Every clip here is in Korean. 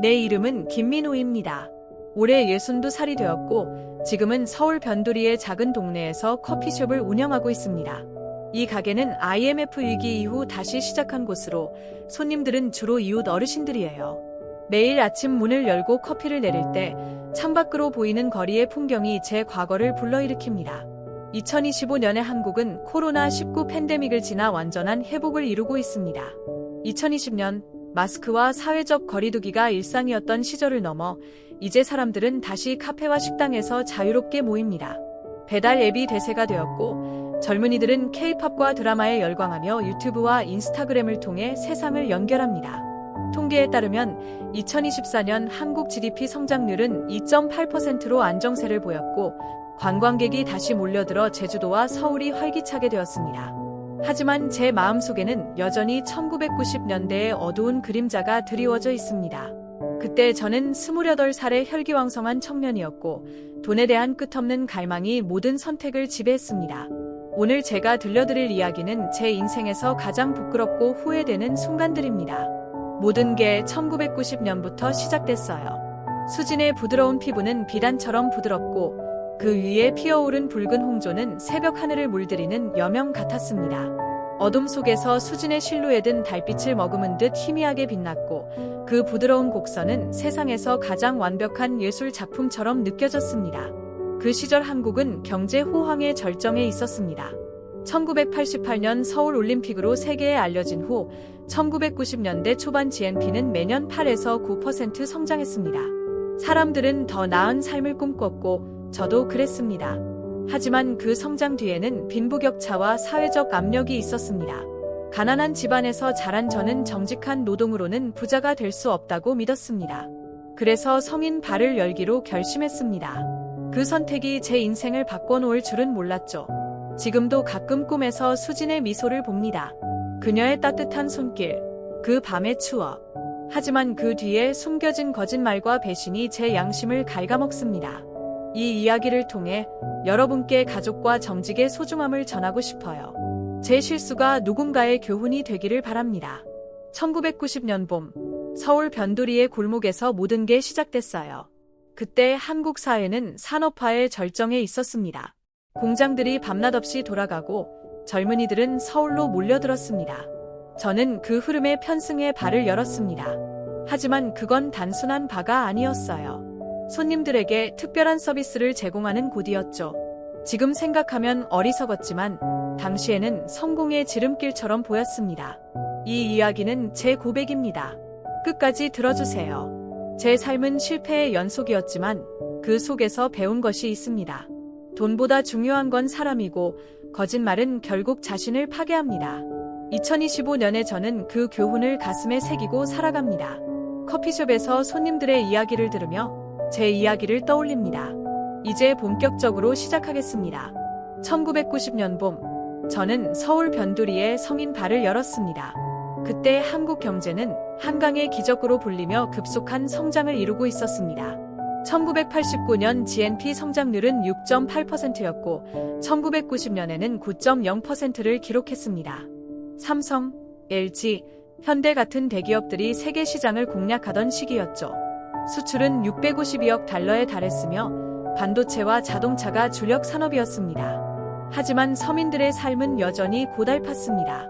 내 이름은 김민호입니다. 올해 62살이 되었고 지금은 서울 변두리의 작은 동네에서 커피숍을 운영하고 있습니다. 이 가게는 IMF 위기 이후 다시 시작한 곳으로 손님들은 주로 이웃 어르신들이에요. 매일 아침 문을 열고 커피를 내릴 때 창밖으로 보이는 거리의 풍경이 제 과거를 불러일으킵니다. 2025년에 한국은 코로나19 팬데믹을 지나 완전한 회복을 이루고 있습니다. 2020년 마스크와 사회적 거리두기가 일상이었던 시절을 넘어 이제 사람들은 다시 카페와 식당에서 자유롭게 모입니다. 배달 앱이 대세가 되었고 젊은이들은 K-팝과 드라마에 열광하며 유튜브와 인스타그램을 통해 세상을 연결합니다. 통계에 따르면 2024년 한국 GDP 성장률은 2.8%로 안정세를 보였고 관광객이 다시 몰려들어 제주도와 서울이 활기차게 되었습니다. 하지만 제 마음속에는 여전히 1990년대의 어두운 그림자가 드리워져 있습니다. 그때 저는 28살의 혈기왕성한 청년이었고 돈에 대한 끝없는 갈망이 모든 선택을 지배했습니다. 오늘 제가 들려드릴 이야기는 제 인생에서 가장 부끄럽고 후회되는 순간들입니다. 모든 게 1990년부터 시작됐어요. 수진의 부드러운 피부는 비단처럼 부드럽고 그 위에 피어오른 붉은 홍조는 새벽 하늘을 물들이는 여명 같았습니다. 어둠 속에서 수진의 실루엣은 달빛을 머금은 듯 희미하게 빛났고 그 부드러운 곡선은 세상에서 가장 완벽한 예술 작품처럼 느껴졌습니다. 그 시절 한국은 경제 호황의 절정에 있었습니다. 1988년 서울 올림픽으로 세계에 알려진 후 1990년대 초반 GNP는 매년 8에서 9% 성장했습니다. 사람들은 더 나은 삶을 꿈꿨고 저도 그랬습니다. 하지만 그 성장 뒤에는 빈부격차와 사회적 압력이 있었습니다. 가난한 집안에서 자란 저는 정직한 노동으로는 부자가 될 수 없다고 믿었습니다. 그래서 성인 발을 열기로 결심했습니다. 그 선택이 제 인생을 바꿔놓을 줄은 몰랐죠. 지금도 가끔 꿈에서 수진의 미소를 봅니다. 그녀의 따뜻한 손길, 그 밤의 추억. 하지만 그 뒤에 숨겨진 거짓말과 배신이 제 양심을 갉아먹습니다. 이 이야기를 통해 여러분께 가족과 정직의 소중함을 전하고 싶어요. 제 실수가 누군가의 교훈이 되기를 바랍니다. 1990년 봄, 서울 변두리의 골목에서 모든 게 시작됐어요. 그때 한국 사회는 산업화의 절정에 있었습니다. 공장들이 밤낮없이 돌아가고 젊은이들은 서울로 몰려들었습니다. 저는 그 흐름에 편승해 발을 열었습니다. 하지만 그건 단순한 바가 아니었어요. 손님들에게 특별한 서비스를 제공하는 곳이었죠. 지금 생각하면 어리석었지만 당시에는 성공의 지름길처럼 보였습니다. 이 이야기는 제 고백입니다. 끝까지 들어주세요. 제 삶은 실패의 연속이었지만 그 속에서 배운 것이 있습니다. 돈보다 중요한 건 사람이고 거짓말은 결국 자신을 파괴합니다. 2025년에 저는 그 교훈을 가슴에 새기고 살아갑니다. 커피숍에서 손님들의 이야기를 들으며 제 이야기를 떠올립니다. 이제 본격적으로 시작하겠습니다. 1990년 봄, 저는 서울 변두리에 성인 발을 열었습니다. 그때 한국 경제는 한강의 기적으로 불리며 급속한 성장을 이루고 있었습니다. 1989년 GNP 성장률은 6.8%였고 1990년에는 9.0%를 기록했습니다. 삼성, LG, 현대 같은 대기업들이 세계 시장을 공략하던 시기였죠. 수출은 652억 달러에 달했으며 반도체와 자동차가 주력 산업이었습니다. 하지만 서민들의 삶은 여전히 고달팠습니다.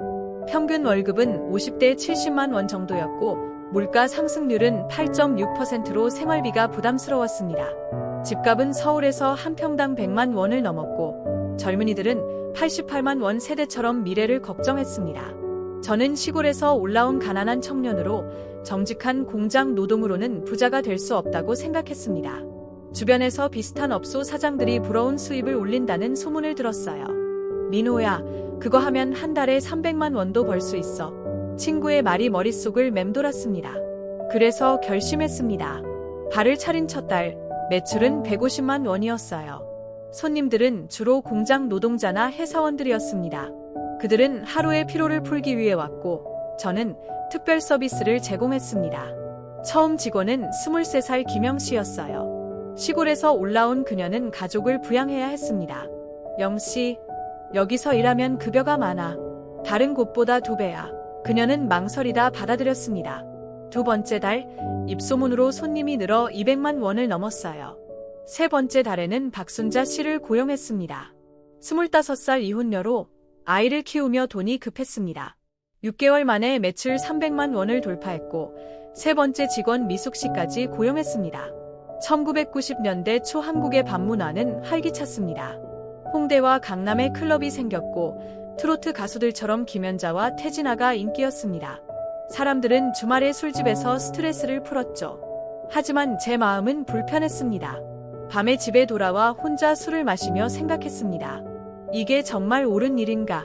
평균 월급은 50대 70만 원 정도였고 물가 상승률은 8.6%로 생활비가 부담스러웠습니다. 집값은 서울에서 한 평당 100만 원을 넘었고 젊은이들은 88만 원 세대처럼 미래를 걱정했습니다. 저는 시골에서 올라온 가난한 청년으로 정직한 공장 노동으로는 부자가 될 수 없다고 생각했습니다. 주변에서 비슷한 업소 사장들이 부러운 수입을 올린다는 소문을 들었어요. 민호야, 그거 하면 한 달에 300만 원도 벌 수 있어. 친구의 말이 머릿속을 맴돌았습니다. 그래서 결심했습니다. 발을 차린 첫 달, 매출은 150만 원이었어요. 손님들은 주로 공장 노동자나 회사원들이었습니다. 그들은 하루의 피로를 풀기 위해 왔고 저는 특별 서비스를 제공했습니다. 처음 직원은 23살 김영씨였어요. 시골에서 올라온 그녀는 가족을 부양해야 했습니다. 영씨, 여기서 일하면 급여가 많아. 다른 곳보다 2배야. 그녀는 망설이다 받아들였습니다. 두 번째 달, 입소문으로 손님이 늘어 200만 원을 넘었어요. 세 번째 달에는 박순자 씨를 고용했습니다. 25살 이혼녀로 아이를 키우며 돈이 급했습니다. 6개월 만에 매출 300만 원을 돌파했고 세 번째 직원 미숙 씨까지 고용했습니다. 1990년대 초 한국의 밤문화는 활기찼습니다. 홍대와 강남에 클럽이 생겼고 트로트 가수들처럼 김연자와 태진아가 인기였습니다. 사람들은 주말에 술집에서 스트레스를 풀었죠. 하지만 제 마음은 불편했습니다. 밤에 집에 돌아와 혼자 술을 마시며 생각했습니다. 이게 정말 옳은 일인가?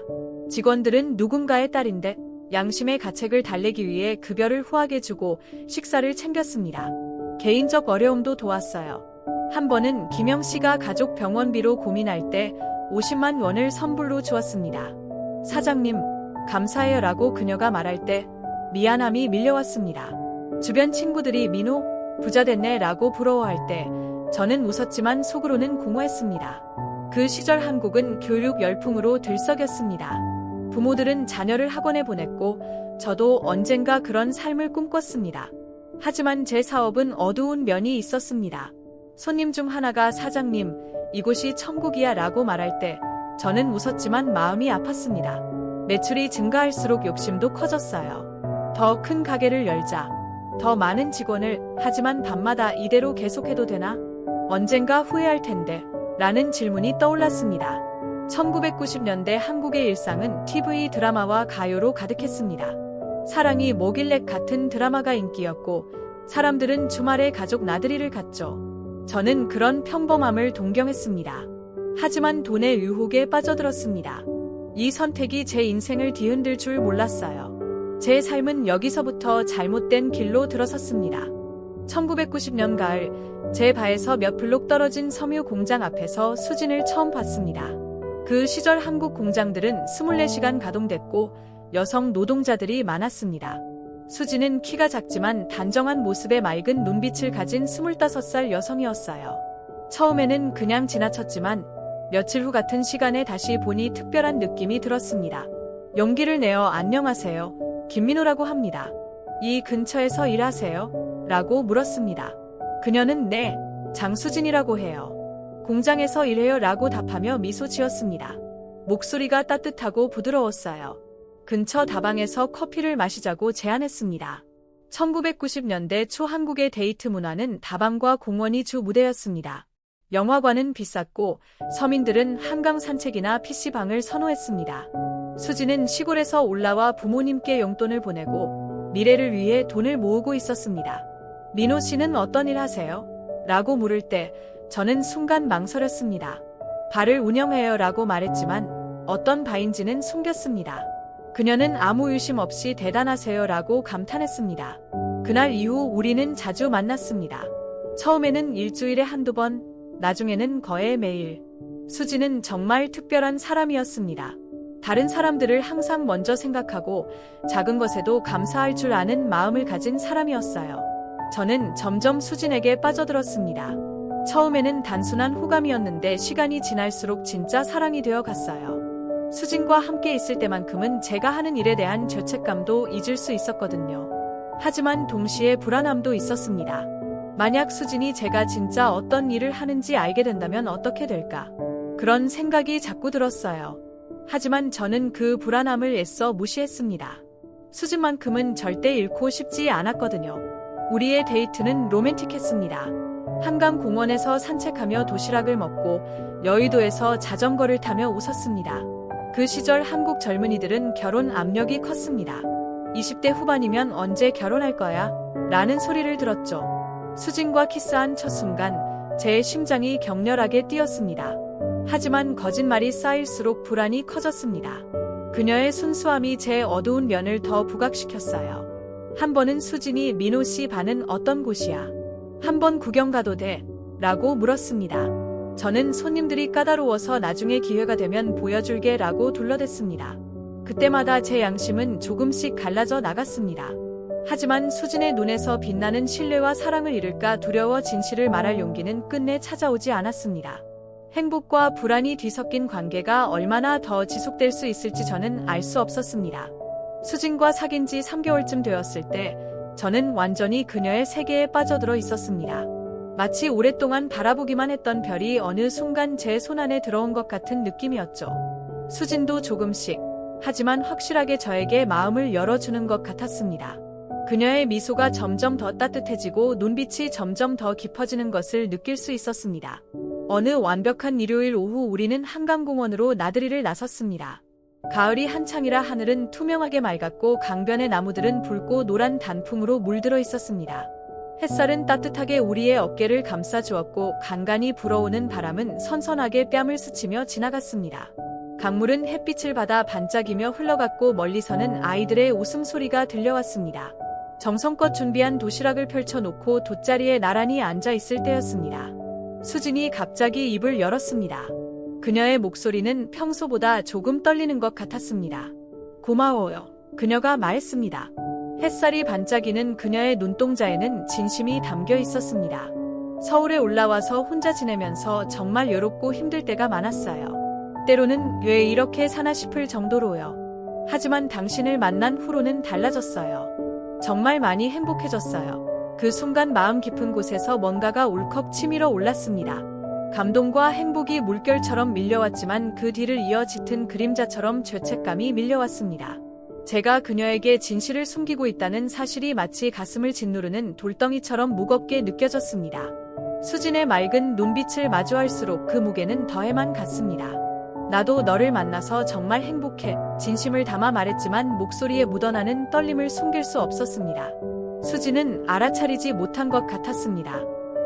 직원들은 누군가의 딸인데 양심의 가책을 달래기 위해 급여를 후하게 주고 식사를 챙겼습니다. 개인적 어려움도 도왔어요. 한 번은 김영 씨가 가족 병원비로 고민할 때 50만 원을 선불로 주었습니다. 사장님, 감사해요 라고 그녀가 말할 때 미안함이 밀려왔습니다. 주변 친구들이 민호, 부자 됐네 라고 부러워할 때 저는 웃었지만 속으로는 공허했습니다. 그 시절 한국은 교육 열풍으로 들썩였습니다. 부모들은 자녀를 학원에 보냈고 저도 언젠가 그런 삶을 꿈꿨습니다. 하지만 제 사업은 어두운 면이 있었습니다. 손님 중 하나가 사장님, 이곳이 천국이야 라고 말할 때 저는 웃었지만 마음이 아팠습니다. 매출이 증가할수록 욕심도 커졌어요. 더 큰 가게를 열자. 더 많은 직원을, 하지만 밤마다 이대로 계속해도 되나? 언젠가 후회할 텐데 라는 질문이 떠올랐습니다. 1990년대 한국의 일상은 TV 드라마와 가요로 가득했습니다. 사랑이 뭐길래 같은 드라마가 인기였고 사람들은 주말에 가족 나들이를 갔죠. 저는 그런 평범함을 동경했습니다. 하지만 돈의 유혹에 빠져들었습니다. 이 선택이 제 인생을 뒤흔들 줄 몰랐어요. 제 삶은 여기서부터 잘못된 길로 들어섰습니다. 1990년 가을, 제 바에서 몇 블록 떨어진 섬유 공장 앞에서 수진을 처음 봤습니다. 그 시절 한국 공장들은 24시간 가동됐고 여성 노동자들이 많았습니다. 수진은 키가 작지만 단정한 모습에 맑은 눈빛을 가진 25살 여성이었어요. 처음에는 그냥 지나쳤지만 며칠 후 같은 시간에 다시 보니 특별한 느낌이 들었습니다. 용기를 내어 안녕하세요. 김민호라고 합니다. 이 근처에서 일하세요? 라고 물었습니다. 그녀는 네, 장수진이라고 해요. 공장에서 일해요 라고 답하며 미소 지었습니다. 목소리가 따뜻하고 부드러웠어요. 근처 다방에서 커피를 마시자고 제안했습니다. 1990년대 초 한국의 데이트 문화는 다방과 공원이 주 무대였습니다. 영화관은 비쌌고 서민들은 한강 산책이나 PC방을 선호했습니다. 수지는 시골에서 올라와 부모님께 용돈을 보내고 미래를 위해 돈을 모으고 있었습니다. 민호 씨는 어떤 일 하세요? 라고 물을 때 저는 순간 망설였습니다. 바를 운영해요 라고 말했지만 어떤 바인지는 숨겼습니다. 그녀는 아무 의심 없이 대단하세요 라고 감탄했습니다. 그날 이후 우리는 자주 만났습니다. 처음에는 일주일에 한두 번, 나중에는 거의 매일. 수지는 정말 특별한 사람이었습니다. 다른 사람들을 항상 먼저 생각하고 작은 것에도 감사할 줄 아는 마음을 가진 사람이었어요. 저는 점점 수진에게 빠져들었습니다. 처음에는 단순한 호감이었는데 시간이 지날수록 진짜 사랑이 되어 갔어요. 수진과 함께 있을 때만큼은 제가 하는 일에 대한 죄책감도 잊을 수 있었거든요. 하지만 동시에 불안함도 있었습니다. 만약 수진이 제가 진짜 어떤 일을 하는지 알게 된다면 어떻게 될까? 그런 생각이 자꾸 들었어요. 하지만 저는 그 불안함을 애써 무시했습니다. 수진만큼은 절대 잃고 싶지 않았거든요. 우리의 데이트는 로맨틱했습니다. 한강 공원에서 산책하며 도시락을 먹고 여의도에서 자전거를 타며 웃었습니다. 그 시절 한국 젊은이들은 결혼 압력이 컸습니다. 20대 후반이면 언제 결혼할 거야? 라는 소리를 들었죠. 수진과 키스한 첫 순간 제 심장이 격렬하게 뛰었습니다. 하지만 거짓말이 쌓일수록 불안이 커졌습니다. 그녀의 순수함이 제 어두운 면을 더 부각시켰어요. 한 번은 수진이 민호 씨 반은 어떤 곳이야? 한 번 구경 가도 돼? 라고 물었습니다. 저는 손님들이 까다로워서 나중에 기회가 되면 보여줄게 라고 둘러댔습니다. 그때마다 제 양심은 조금씩 갈라져 나갔습니다. 하지만 수진의 눈에서 빛나는 신뢰와 사랑을 잃을까 두려워 진실을 말할 용기는 끝내 찾아오지 않았습니다. 행복과 불안이 뒤섞인 관계가 얼마나 더 지속될 수 있을지 저는 알 수 없었습니다. 수진과 사귄 지 3개월쯤 되었을 때 저는 완전히 그녀의 세계에 빠져들어 있었습니다. 마치 오랫동안 바라보기만 했던 별이 어느 순간 제 손안에 들어온 것 같은 느낌이었죠. 수진도 조금씩, 하지만 확실하게 저에게 마음을 열어주는 것 같았습니다. 그녀의 미소가 점점 더 따뜻해지고 눈빛이 점점 더 깊어지는 것을 느낄 수 있었습니다. 어느 완벽한 일요일 오후 우리는 한강공원으로 나들이를 나섰습니다. 가을이 한창이라 하늘은 투명하게 맑았고 강변의 나무들은 붉고 노란 단풍으로 물들어 있었습니다. 햇살은 따뜻하게 우리의 어깨를 감싸주었고 간간히 불어오는 바람은 선선하게 뺨을 스치며 지나갔습니다. 강물은 햇빛을 받아 반짝이며 흘러갔고 멀리서는 아이들의 웃음소리가 들려왔습니다. 정성껏 준비한 도시락을 펼쳐놓고 돗자리에 나란히 앉아있을 때였습니다. 수진이 갑자기 입을 열었습니다. 그녀의 목소리는 평소보다 조금 떨리는 것 같았습니다. 고마워요. 그녀가 말했습니다. 햇살이 반짝이는 그녀의 눈동자에는 진심이 담겨 있었습니다. 서울에 올라와서 혼자 지내면서 정말 외롭고 힘들 때가 많았어요. 때로는 왜 이렇게 사나 싶을 정도로요. 하지만 당신을 만난 후로는 달라졌어요. 정말 많이 행복해졌어요. 그 순간 마음 깊은 곳에서 뭔가가 울컥 치밀어 올랐습니다. 감동과 행복이 물결처럼 밀려왔지만 그 뒤를 이어 짙은 그림자처럼 죄책감이 밀려왔습니다. 제가 그녀에게 진실을 숨기고 있다는 사실이 마치 가슴을 짓누르는 돌덩이처럼 무겁게 느껴졌습니다. 수진의 맑은 눈빛을 마주할수록 그 무게는 더해만 갔습니다. 나도 너를 만나서 정말 행복해. 진심을 담아 말했지만 목소리에 묻어나는 떨림을 숨길 수 없었습니다. 수진은 알아차리지 못한 것 같았습니다.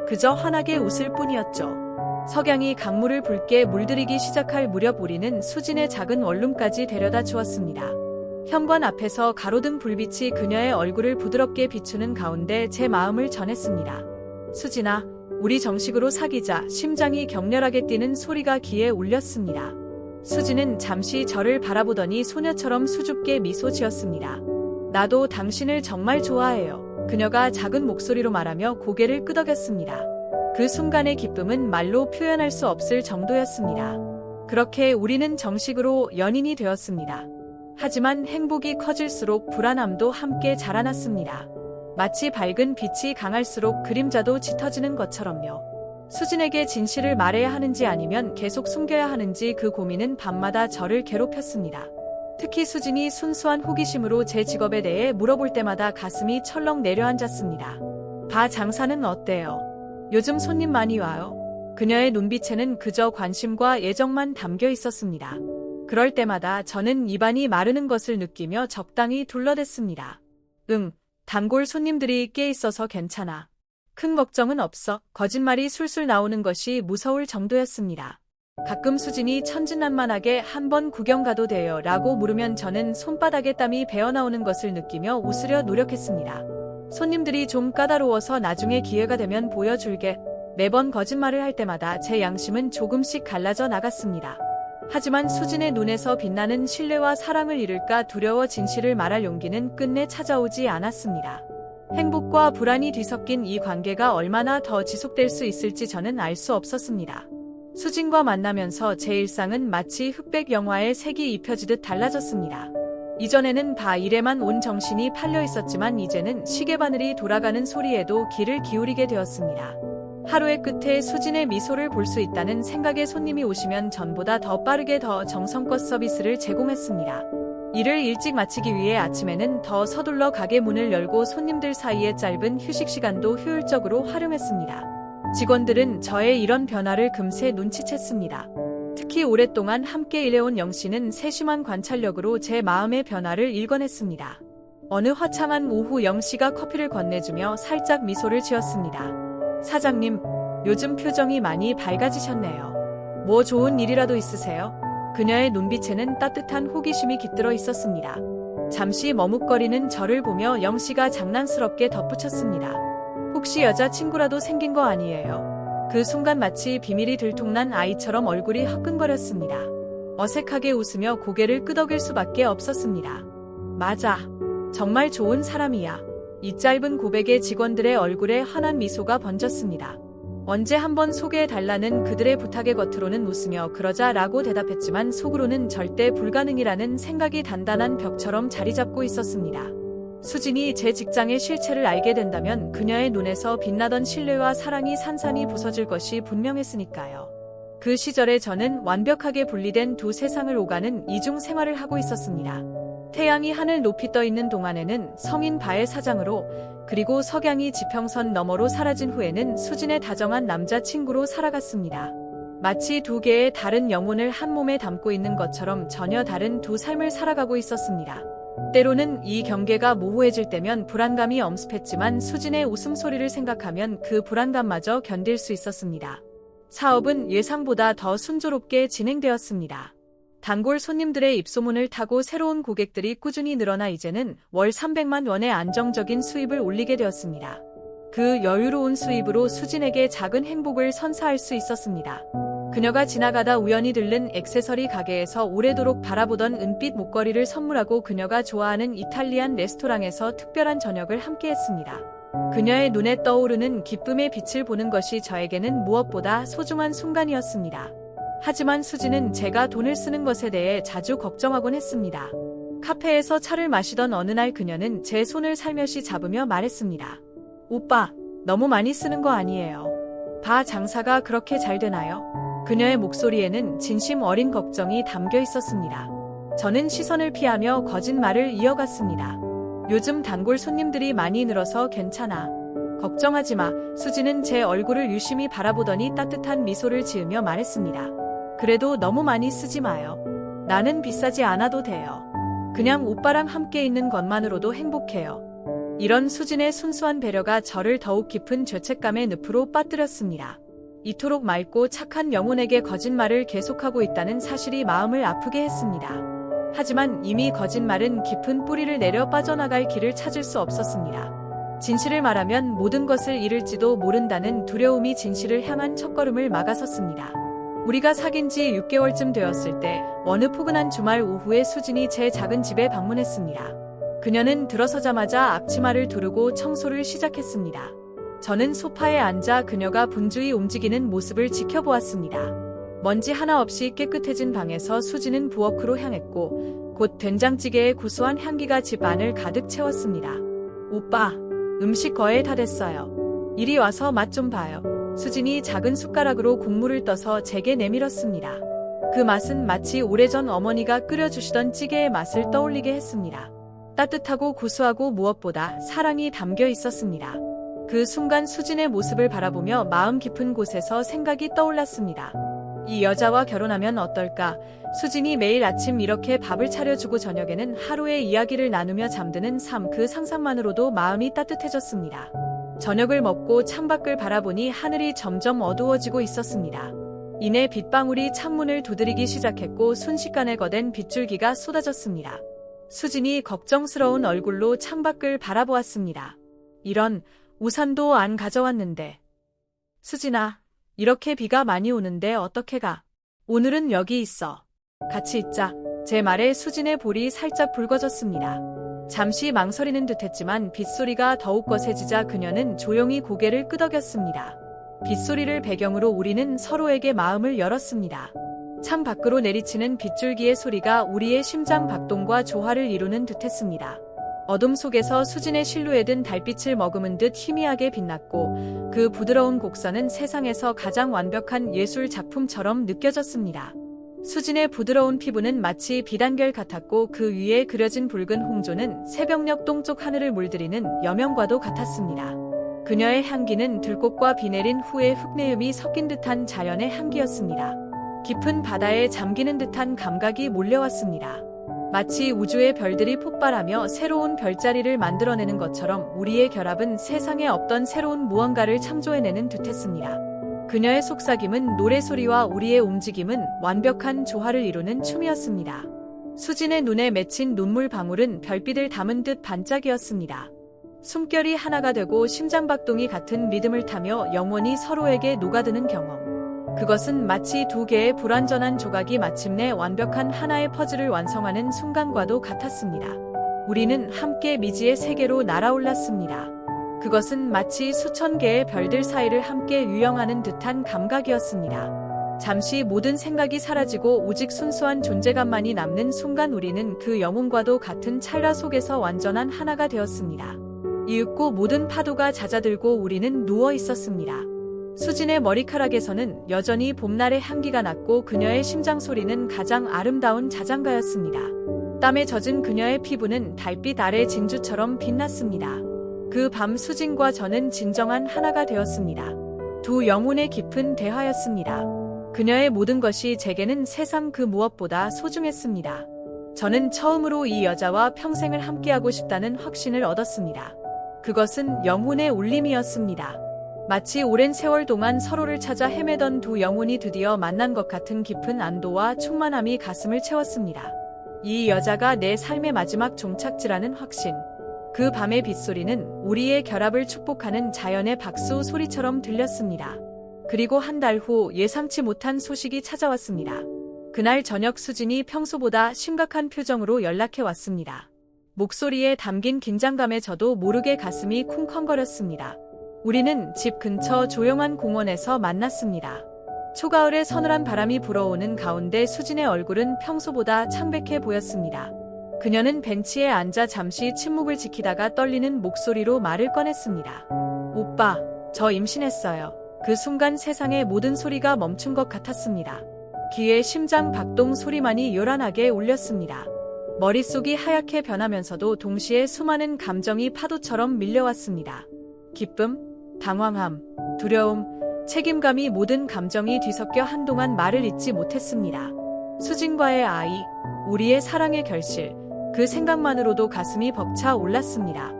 그저 환하게 웃을 뿐이었죠. 석양이 강물을 붉게 물들이기 시작할 무렵 우리는 수진의 작은 원룸까지 데려다 주었습니다. 현관 앞에서 가로등 불빛이 그녀의 얼굴을 부드럽게 비추는 가운데 제 마음을 전했습니다. 수진아, 우리 정식으로 사귀자. 심장이 격렬하게 뛰는 소리가 귀에 울렸습니다. 수진은 잠시 저를 바라보더니 소녀처럼 수줍게 미소 지었습니다. 나도 당신을 정말 좋아해요. 그녀가 작은 목소리로 말하며 고개를 끄덕였습니다. 그 순간의 기쁨은 말로 표현할 수 없을 정도였습니다. 그렇게 우리는 정식으로 연인이 되었습니다. 하지만 행복이 커질수록 불안함도 함께 자라났습니다. 마치 밝은 빛이 강할수록 그림자도 짙어지는 것처럼요. 수진에게 진실을 말해야 하는지 아니면 계속 숨겨야 하는지 그 고민은 밤마다 저를 괴롭혔습니다. 특히 수진이 순수한 호기심으로 제 직업에 대해 물어볼 때마다 가슴이 철렁 내려앉았습니다. 바 장사는 어때요? 요즘 손님 많이 와요? 그녀의 눈빛에는 그저 관심과 애정만 담겨 있었습니다. 그럴 때마다 저는 입안이 마르는 것을 느끼며 적당히 둘러댔습니다. 단골 손님들이 꽤 있어서 괜찮아. 큰 걱정은 없어. 거짓말이 술술 나오는 것이 무서울 정도였습니다. 가끔 수진이 천진난만하게 한번 구경 가도 돼요? 라고 물으면 저는 손바닥에 땀이 배어나오는 것을 느끼며 웃으려 노력했습니다. 손님들이 좀 까다로워서 나중에 기회가 되면 보여줄게. 매번 거짓말을 할 때마다 제 양심은 조금씩 갈라져 나갔습니다. 하지만 수진의 눈에서 빛나는 신뢰와 사랑을 잃을까 두려워 진실을 말할 용기는 끝내 찾아오지 않았습니다. 행복과 불안이 뒤섞인 이 관계가 얼마나 더 지속될 수 있을지 저는 알 수 없었습니다. 수진과 만나면서 제 일상은 마치 흑백 영화에 색이 입혀지듯 달라졌습니다. 이전에는 일에만 온 정신이 팔려 있었지만 이제는 시계바늘이 돌아가는 소리에도 귀를 기울이게 되었습니다. 하루의 끝에 수진의 미소를 볼 수 있다는 생각에 손님이 오시면 전보다 더 빠르게 더 정성껏 서비스를 제공했습니다. 일을 일찍 마치기 위해 아침에는 더 서둘러 가게 문을 열고 손님들 사이에 짧은 휴식 시간도 효율적으로 활용했습니다. 직원들은 저의 이런 변화를 금세 눈치챘습니다. 특히 오랫동안 함께 일해온 영씨는 세심한 관찰력으로 제 마음의 변화를 읽어냈습니다. 어느 화창한 오후 영씨가 커피를 건네주며 살짝 미소를 지었습니다. 사장님, 요즘 표정이 많이 밝아지셨네요. 뭐 좋은 일이라도 있으세요? 그녀의 눈빛에는 따뜻한 호기심이 깃들어 있었습니다. 잠시 머뭇거리는 저를 보며 영씨가 장난스럽게 덧붙였습니다. 혹시 여자친구라도 생긴 거 아니에요? 그 순간 마치 비밀이 들통난 아이처럼 얼굴이 화끈거렸습니다. 어색하게 웃으며 고개를 끄덕일 수밖에 없었습니다. 맞아. 정말 좋은 사람이야. 이 짧은 고백에 직원들의 얼굴에 환한 미소가 번졌습니다. 언제 한번 소개해달라는 그들의 부탁에 겉으로는 웃으며 그러자 라고 대답했지만 속으로는 절대 불가능이라는 생각이 단단한 벽처럼 자리 잡고 있었습니다. 수진이 제 직장의 실체를 알게 된다면 그녀의 눈에서 빛나던 신뢰와 사랑이 산산이 부서질 것이 분명했으니까요. 그 시절에 저는 완벽하게 분리된 두 세상을 오가는 이중 생활을 하고 있었습니다. 태양이 하늘 높이 떠 있는 동안에는 성인 바의 사장으로, 그리고 석양이 지평선 너머로 사라진 후에는 수진의 다정한 남자친구로 살아갔습니다. 마치 두 개의 다른 영혼을 한 몸에 담고 있는 것처럼 전혀 다른 두 삶을 살아가고 있었습니다. 때로는 이 경계가 모호해질 때면 불안감이 엄습했지만 수진의 웃음소리를 생각하면 그 불안감마저 견딜 수 있었습니다. 사업은 예상보다 더 순조롭게 진행되었습니다. 단골 손님들의 입소문을 타고 새로운 고객들이 꾸준히 늘어나 이제는 월 300만 원의 안정적인 수입을 올리게 되었습니다. 그 여유로운 수입으로 수진에게 작은 행복을 선사할 수 있었습니다. 그녀가 지나가다 우연히 들른 액세서리 가게에서 오래도록 바라보던 은빛 목걸이를 선물하고 그녀가 좋아하는 이탈리안 레스토랑에서 특별한 저녁을 함께했습니다. 그녀의 눈에 떠오르는 기쁨의 빛을 보는 것이 저에게는 무엇보다 소중한 순간이었습니다. 하지만 수진은 제가 돈을 쓰는 것에 대해 자주 걱정하곤 했습니다. 카페에서 차를 마시던 어느 날 그녀는 제 손을 살며시 잡으며 말했습니다. 오빠, 너무 많이 쓰는 거 아니에요? 바 장사가 그렇게 잘 되나요? 그녀의 목소리에는 진심 어린 걱정이 담겨 있었습니다. 저는 시선을 피하며 거짓말을 이어갔습니다. 요즘 단골 손님들이 많이 늘어서 괜찮아. 걱정하지 마. 수지는 제 얼굴을 유심히 바라보더니 따뜻한 미소를 지으며 말했습니다. 그래도 너무 많이 쓰지 마요. 나는 비싸지 않아도 돼요. 그냥 오빠랑 함께 있는 것만으로도 행복해요. 이런 수진의 순수한 배려가 저를 더욱 깊은 죄책감의 늪으로 빠뜨렸습니다. 이토록 맑고 착한 영혼에게 거짓말을 계속하고 있다는 사실이 마음을 아프게 했습니다. 하지만 이미 거짓말은 깊은 뿌리를 내려 빠져나갈 길을 찾을 수 없었습니다. 진실을 말하면 모든 것을 잃을지도 모른다는 두려움이 진실을 향한 첫걸음을 막아섰습니다. 우리가 사귄 지 6개월쯤 되었을 때 어느 포근한 주말 오후에 수진이 제 작은 집에 방문했습니다. 그녀는 들어서자마자 앞치마를 두르고 청소를 시작했습니다. 저는 소파에 앉아 그녀가 분주히 움직이는 모습을 지켜보았습니다. 먼지 하나 없이 깨끗해진 방에서 수지는 부엌으로 향했고 곧 된장찌개의 고소한 향기가 집 안을 가득 채웠습니다. 오빠, 음식 거의 다 됐어요. 이리 와서 맛 좀 봐요. 수진이 작은 숟가락으로 국물을 떠서 제게 내밀었습니다. 그 맛은 마치 오래전 어머니가 끓여주시던 찌개의 맛을 떠올리게 했습니다. 따뜻하고 고소하고 무엇보다 사랑이 담겨 있었습니다. 그 순간 수진의 모습을 바라보며 마음 깊은 곳에서 생각이 떠올랐습니다. 이 여자와 결혼하면 어떨까? 수진이 매일 아침 이렇게 밥을 차려주고 저녁에는 하루의 이야기를 나누며 잠드는 삶, 그 상상만으로도 마음이 따뜻해졌습니다. 저녁을 먹고 창밖을 바라보니 하늘이 점점 어두워지고 있었습니다. 이내 빗방울이 창문을 두드리기 시작했고 순식간에 거댄 빗줄기가 쏟아졌습니다. 수진이 걱정스러운 얼굴로 창밖을 바라보았습니다. 이런, 우산도 안 가져왔는데. 수진아, 이렇게 비가 많이 오는데 어떻게 가? 오늘은 여기 있어. 같이 있자. 제 말에 수진의 볼이 살짝 붉어졌습니다. 잠시 망설이는 듯했지만 빗소리가 더욱 거세지자 그녀는 조용히 고개를 끄덕였습니다. 빗소리를 배경으로 우리는 서로에게 마음을 열었습니다. 창 밖으로 내리치는 빗줄기의 소리가 우리의 심장 박동과 조화를 이루는 듯했습니다. 어둠 속에서 수진의 실루엣은 달빛을 머금은 듯 희미하게 빛났고 그 부드러운 곡선은 세상에서 가장 완벽한 예술 작품처럼 느껴졌습니다. 수진의 부드러운 피부는 마치 비단결 같았고 그 위에 그려진 붉은 홍조는 새벽녘 동쪽 하늘을 물들이는 여명과도 같았습니다. 그녀의 향기는 들꽃과 비 내린 후의 흙내음이 섞인 듯한 자연의 향기였습니다. 깊은 바다에 잠기는 듯한 감각이 몰려왔습니다. 마치 우주의 별들이 폭발하며 새로운 별자리를 만들어내는 것처럼 우리의 결합은 세상에 없던 새로운 무언가를 창조해내는 듯했습니다. 그녀의 속삭임은 노래소리와 우리의 움직임은 완벽한 조화를 이루는 춤이었습니다. 수진의 눈에 맺힌 눈물 방울은 별빛을 담은 듯 반짝이었습니다. 숨결이 하나가 되고 심장박동이 같은 리듬을 타며 영원히 서로에게 녹아드는 경험. 그것은 마치 두 개의 불완전한 조각이 마침내 완벽한 하나의 퍼즐을 완성하는 순간과도 같았습니다. 우리는 함께 미지의 세계로 날아올랐습니다. 그것은 마치 수천 개의 별들 사이를 함께 유영하는 듯한 감각이었습니다. 잠시 모든 생각이 사라지고 오직 순수한 존재감만이 남는 순간 우리는 그 영혼과도 같은 찰나 속에서 완전한 하나가 되었습니다. 이윽고 모든 파도가 잦아들고 우리는 누워 있었습니다. 수진의 머리카락에서는 여전히 봄날의 향기가 났고 그녀의 심장 소리는 가장 아름다운 자장가였습니다. 땀에 젖은 그녀의 피부는 달빛 아래 진주처럼 빛났습니다. 그 밤 수진과 저는 진정한 하나가 되었습니다. 두 영혼의 깊은 대화였습니다. 그녀의 모든 것이 제게는 세상 그 무엇보다 소중했습니다. 저는 처음으로 이 여자와 평생을 함께하고 싶다는 확신을 얻었습니다. 그것은 영혼의 울림이었습니다. 마치 오랜 세월 동안 서로를 찾아 헤매던 두 영혼이 드디어 만난 것 같은 깊은 안도와 충만함이 가슴을 채웠습니다. 이 여자가 내 삶의 마지막 종착지라는 확신. 그 밤의 빗소리는 우리의 결합을 축복하는 자연의 박수 소리처럼 들렸습니다. 그리고 한 달 후 예상치 못한 소식이 찾아왔습니다. 그날 저녁 수진이 평소보다 심각한 표정으로 연락해 왔습니다. 목소리에 담긴 긴장감에 저도 모르게 가슴이 쿵쾅거렸습니다. 우리는 집 근처 조용한 공원에서 만났습니다. 초가을의 서늘한 바람이 불어오는 가운데 수진의 얼굴은 평소보다 창백해 보였습니다. 그녀는 벤치에 앉아 잠시 침묵을 지키다가 떨리는 목소리로 말을 꺼냈습니다. 오빠, 저 임신했어요. 그 순간 세상의 모든 소리가 멈춘 것 같았습니다. 귀에 심장 박동 소리만이 요란하게 울렸습니다. 머릿속이 하얗게 변하면서도 동시에 수많은 감정이 파도처럼 밀려왔습니다. 기쁨, 당황함, 두려움, 책임감이 모든 감정이 뒤섞여 한동안 말을 잇지 못했습니다. 수진과의 아이, 우리의 사랑의 결실, 그 생각만으로도 가슴이 벅차 올랐습니다.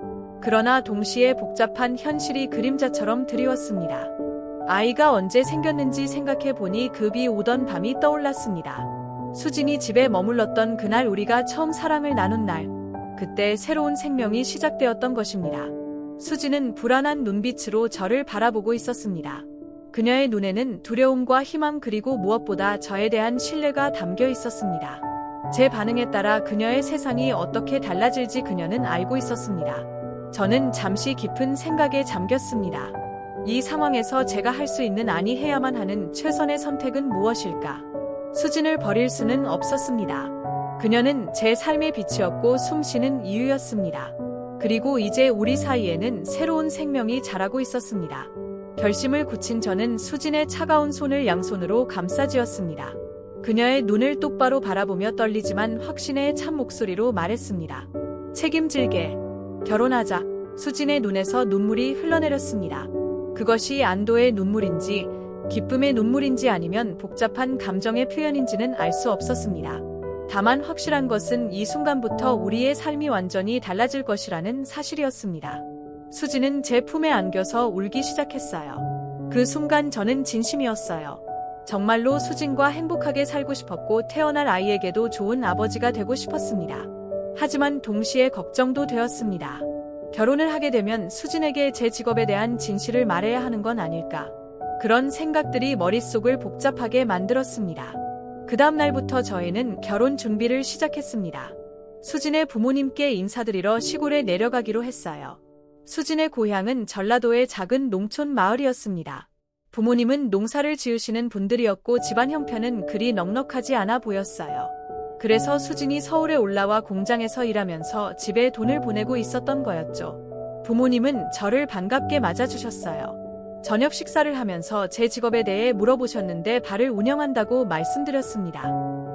그러나 동시에 복잡한 현실이 그림자처럼 드리웠습니다. 아이가 언제 생겼는지 생각해 보니 급이 오던 밤이 떠올랐습니다. 수진이 집에 머물렀던 그날 우리가 처음 사랑을 나눈 날, 그때 새로운 생명이 시작되었던 것입니다. 수진은 불안한 눈빛으로 저를 바라보고 있었습니다. 그녀의 눈에는 두려움과 희망 그리고 무엇보다 저에 대한 신뢰가 담겨 있었습니다. 제 반응에 따라 그녀의 세상이 어떻게 달라질지 그녀는 알고 있었습니다. 저는 잠시 깊은 생각에 잠겼습니다. 이 상황에서 제가 할 수 있는 아니 해야만 하는 최선의 선택은 무엇일까? 수진을 버릴 수는 없었습니다. 그녀는 제 삶의 빛이었고 숨쉬는 이유였습니다. 그리고 이제 우리 사이에는 새로운 생명이 자라고 있었습니다. 결심을 굳힌 저는 수진의 차가운 손을 양손으로 감싸쥐었습니다. 그녀의 눈을 똑바로 바라보며 떨리지만 확신의 찬 목소리로 말했습니다. 책임질게. 결혼하자. 수진의 눈에서 눈물이 흘러내렸습니다. 그것이 안도의 눈물인지 기쁨의 눈물인지 아니면 복잡한 감정의 표현인지는 알 수 없었습니다. 다만 확실한 것은 이 순간부터 우리의 삶이 완전히 달라질 것이라는 사실이었습니다. 수진은 제 품에 안겨서 울기 시작했어요. 그 순간 저는 진심이었어요. 정말로 수진과 행복하게 살고 싶었고 태어날 아이에게도 좋은 아버지가 되고 싶었습니다. 하지만 동시에 걱정도 되었습니다. 결혼을 하게 되면 수진에게 제 직업에 대한 진실을 말해야 하는 건 아닐까. 그런 생각들이 머릿속을 복잡하게 만들었습니다. 그 다음 날부터 저희는 결혼 준비를 시작했습니다. 수진의 부모님께 인사드리러 시골에 내려가기로 했어요. 수진의 고향은 전라도의 작은 농촌 마을이었습니다. 부모님은 농사를 지으시는 분들이었고 집안 형편은 그리 넉넉하지 않아 보였어요. 그래서 수진이 서울에 올라와 공장에서 일하면서 집에 돈을 보내고 있었던 거였죠. 부모님은 저를 반갑게 맞아주셨어요. 저녁 식사를 하면서 제 직업에 대해 물어보셨는데 바를 운영한다고 말씀드렸습니다.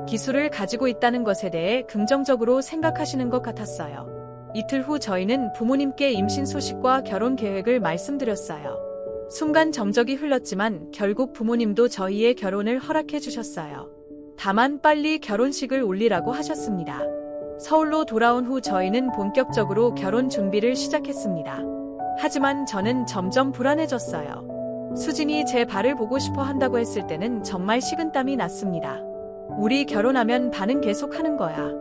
기술을 가지고 있다는 것에 대해 긍정적으로 생각하시는 것 같았어요. 이틀 후 저희는 부모님께 임신 소식과 결혼 계획을 말씀드렸어요. 순간 정적이 흘렀지만 결국 부모님도 저희의 결혼을 허락해 주셨어요. 다만 빨리 결혼식을 올리라고 하셨습니다. 서울로 돌아온 후 저희는 본격적으로 결혼 준비를 시작했습니다. 하지만 저는 점점 불안해졌어요. 수진이 제 발을 보고 싶어 한다고 했을 때는 정말 식은땀이 났습니다. 우리 결혼하면 반은 계속 하는 거야.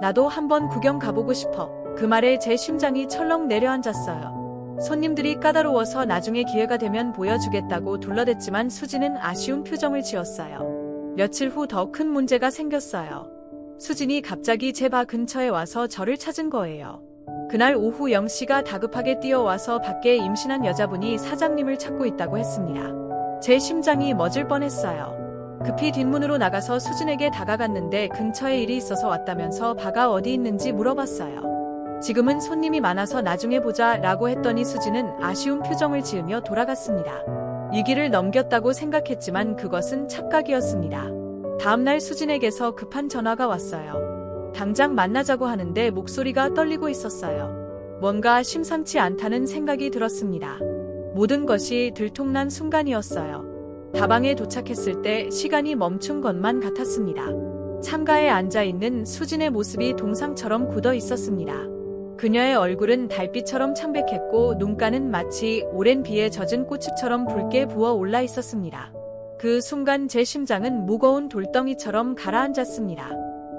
나도 한번 구경 가보고 싶어. 그 말에 제 심장이 철렁 내려앉았어요. 손님들이 까다로워서 나중에 기회가 되면 보여주겠다고 둘러댔지만 수진은 아쉬운 표정을 지었어요. 며칠 후 더 큰 문제가 생겼어요. 수진이 갑자기 제 바 근처에 와서 저를 찾은 거예요. 그날 오후 0시가 다급하게 뛰어와서 밖에 임신한 여자분이 사장님을 찾고 있다고 했습니다. 제 심장이 멎을 뻔했어요. 급히 뒷문으로 나가서 수진에게 다가갔는데 근처에 일이 있어서 왔다면서 바가 어디 있는지 물어봤어요. 지금은 손님이 많아서 나중에 보자 라고 했더니 수진은 아쉬운 표정을 지으며 돌아갔습니다. 위기를 넘겼다고 생각했지만 그것은 착각이었습니다. 다음날 수진에게서 급한 전화가 왔어요. 당장 만나자고 하는데 목소리가 떨리고 있었어요. 뭔가 심상치 않다는 생각이 들었습니다. 모든 것이 들통난 순간이었어요. 다방에 도착했을 때 시간이 멈춘 것만 같았습니다. 창가에 앉아있는 수진의 모습이 동상처럼 굳어 있었습니다. 그녀의 얼굴은 달빛처럼 창백했고 눈가는 마치 오랜 비에 젖은 고추처럼 붉게 부어 올라 있었습니다. 그 순간 제 심장은 무거운 돌덩이처럼 가라앉았습니다.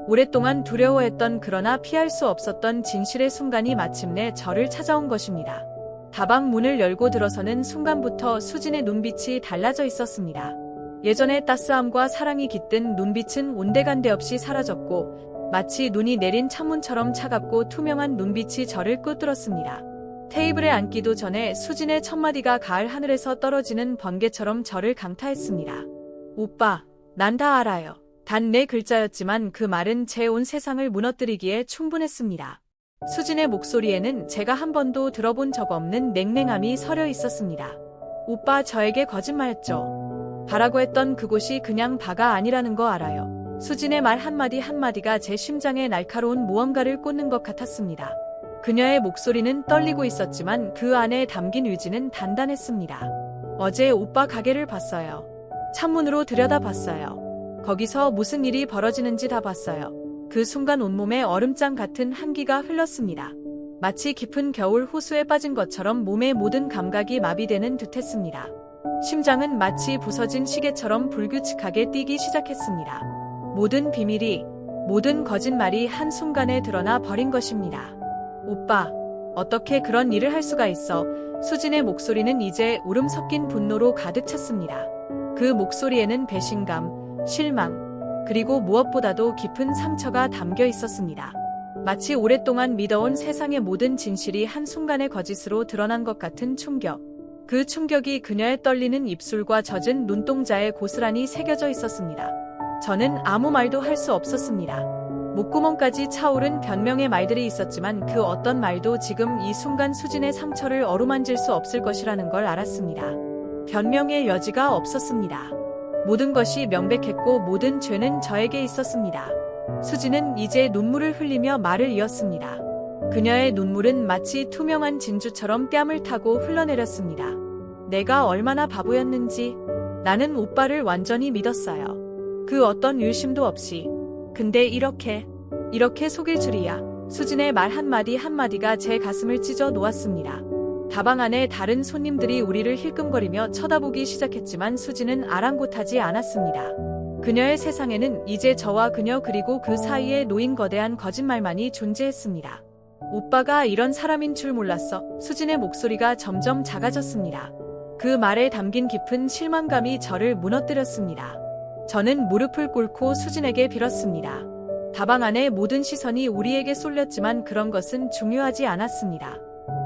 오랫동안 두려워했던 그러나 피할 수 없었던 진실의 순간이 마침내 저를 찾아온 것입니다. 다방 문을 열고 들어서는 순간부터 수진의 눈빛이 달라져 있었습니다. 예전의 따스함과 사랑이 깃든 눈빛은 온데간데 없이 사라졌고 마치 눈이 내린 창문처럼 차갑고 투명한 눈빛이 저를 꿰뚫었습니다. 테이블에 앉기도 전에 수진의 첫마디가 가을 하늘에서 떨어지는 번개처럼 저를 강타했습니다. 오빠, 난 다 알아요. 단 4글자였지만 그 말은 제 온 세상을 무너뜨리기에 충분했습니다. 수진의 목소리에는 제가 한 번도 들어본 적 없는 냉랭함이 서려 있었습니다. 오빠 저에게 거짓말했죠. 바라고 했던 그곳이 그냥 바가 아니라는 거 알아요. 수진의 말 한마디 한마디가 제 심장에 날카로운 무언가를 꽂는 것 같았습니다. 그녀의 목소리는 떨리고 있었지만 그 안에 담긴 의지는 단단했습니다. 어제 오빠 가게를 봤어요. 창문으로 들여다봤어요. 거기서 무슨 일이 벌어지는지 다 봤어요. 그 순간 온몸에 얼음장 같은 한기가 흘렀습니다. 마치 깊은 겨울 호수에 빠진 것처럼 몸의 모든 감각이 마비되는 듯했습니다. 심장은 마치 부서진 시계처럼 불규칙하게 뛰기 시작했습니다. 모든 비밀이, 모든 거짓말이 한순간에 드러나 버린 것입니다. 오빠, 어떻게 그런 일을 할 수가 있어? 수진의 목소리는 이제 울음 섞인 분노로 가득 찼습니다. 그 목소리에는 배신감, 실망, 그리고 무엇보다도 깊은 상처가 담겨 있었습니다. 마치 오랫동안 믿어온 세상의 모든 진실이 한순간의 거짓으로 드러난 것 같은 충격. 그 충격이 그녀의 떨리는 입술과 젖은 눈동자에 고스란히 새겨져 있었습니다. 저는 아무 말도 할 수 없었습니다. 목구멍까지 차오른 변명의 말들이 있었지만 그 어떤 말도 지금 이 순간 수진의 상처를 어루만질 수 없을 것이라는 걸 알았습니다. 변명의 여지가 없었습니다. 모든 것이 명백했고 모든 죄는 저에게 있었습니다. 수진은 이제 눈물을 흘리며 말을 이었습니다. 그녀의 눈물은 마치 투명한 진주처럼 뺨을 타고 흘러내렸습니다. 내가 얼마나 바보였는지. 나는 오빠를 완전히 믿었어요. 그 어떤 의심도 없이. 근데 이렇게 속일 줄이야. 수진의 말 한마디 한마디가 제 가슴을 찢어 놓았습니다. 다방 안에 다른 손님들이 우리를 힐끔거리며 쳐다보기 시작했지만 수진은 아랑곳하지 않았습니다. 그녀의 세상에는 이제 저와 그녀 그리고 그 사이에 놓인 거대한 거짓말만이 존재했습니다. 오빠가 이런 사람인 줄 몰랐어. 수진의 목소리가 점점 작아졌습니다. 그 말에 담긴 깊은 실망감이 저를 무너뜨렸습니다. 저는 무릎을 꿇고 수진에게 빌었습니다. 다방 안의 모든 시선이 우리에게 쏠렸지만 그런 것은 중요하지 않았습니다.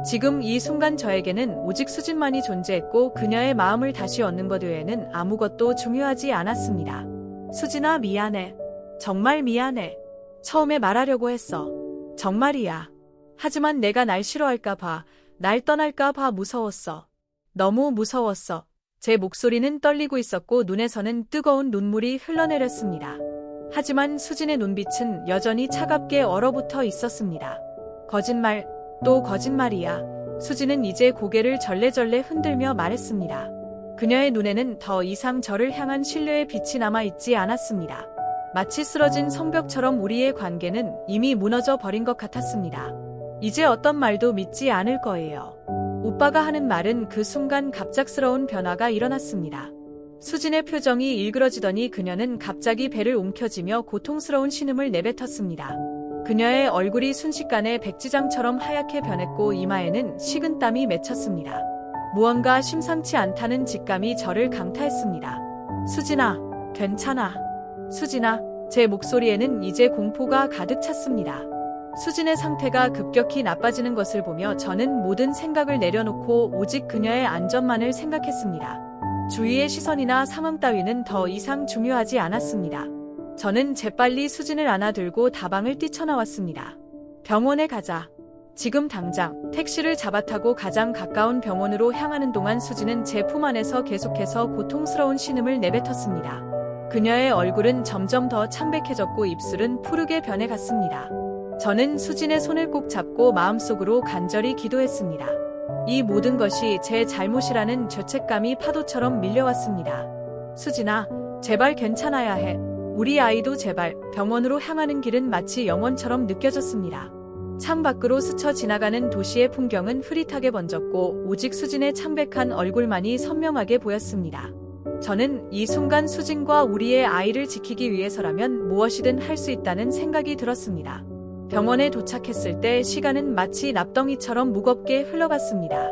지금 이 순간 저에게는 오직 수진만이 존재했고 그녀의 마음을 다시 얻는 것 외에는 아무것도 중요하지 않았습니다. 수진아, 미안해. 정말 미안해. 처음에 말하려고 했어. 정말이야. 하지만 내가 날 싫어할까봐, 날 떠날까봐 무서웠어. 너무 무서웠어. 제 목소리는 떨리고 있었고 눈에서는 뜨거운 눈물이 흘러내렸습니다. 하지만 수진의 눈빛은 여전히 차갑게 얼어붙어 있었습니다. 거짓말, 또 거짓말이야. 수진은 이제 고개를 절레절레 흔들며 말했습니다. 그녀의 눈에는 더 이상 저를 향한 신뢰의 빛이 남아있지 않았습니다. 마치 쓰러진 성벽처럼 우리의 관계는 이미 무너져 버린 것 같았습니다. 이제 어떤 말도 믿지 않을 거예요. 오빠가 하는 말은 그 순간 갑작스러운 변화가 일어났습니다. 수진의 표정이 일그러지더니 그녀는 갑자기 배를 움켜쥐며 고통스러운 신음을 내뱉었습니다. 그녀의 얼굴이 순식간에 백지장처럼 하얗게 변했고 이마에는 식은땀이 맺혔습니다. 무언가 심상치 않다는 직감이 저를 강타했습니다. 수진아, 괜찮아. 수진아, 제 목소리에는 이제 공포가 가득 찼습니다. 수진의 상태가 급격히 나빠지는 것을 보며 저는 모든 생각을 내려놓고 오직 그녀의 안전만을 생각했습니다. 주위의 시선이나 상황 따위는 더 이상 중요하지 않았습니다. 저는 재빨리 수진을 안아들고 다방을 뛰쳐나왔습니다. 병원에 가자. 지금 당장 택시를 잡아타고 가장 가까운 병원으로 향하는 동안 수진은 제 품 안에서 계속해서 고통스러운 신음을 내뱉었습니다. 그녀의 얼굴은 점점 더 창백해졌고 입술은 푸르게 변해갔습니다. 저는 수진의 손을 꼭 잡고 마음속으로 간절히 기도했습니다. 이 모든 것이 제 잘못이라는 죄책감이 파도처럼 밀려왔습니다. 수진아, 제발 괜찮아야 해. 우리 아이도 제발. 병원으로 향하는 길은 마치 영원처럼 느껴졌습니다. 창밖으로 스쳐 지나가는 도시의 풍경은 흐릿하게 번졌고 오직 수진의 창백한 얼굴만이 선명하게 보였습니다. 저는 이 순간 수진과 우리의 아이를 지키기 위해서라면 무엇이든 할 수 있다는 생각이 들었습니다. 병원에 도착했을 때 시간은 마치 납덩이처럼 무겁게 흘러갔습니다.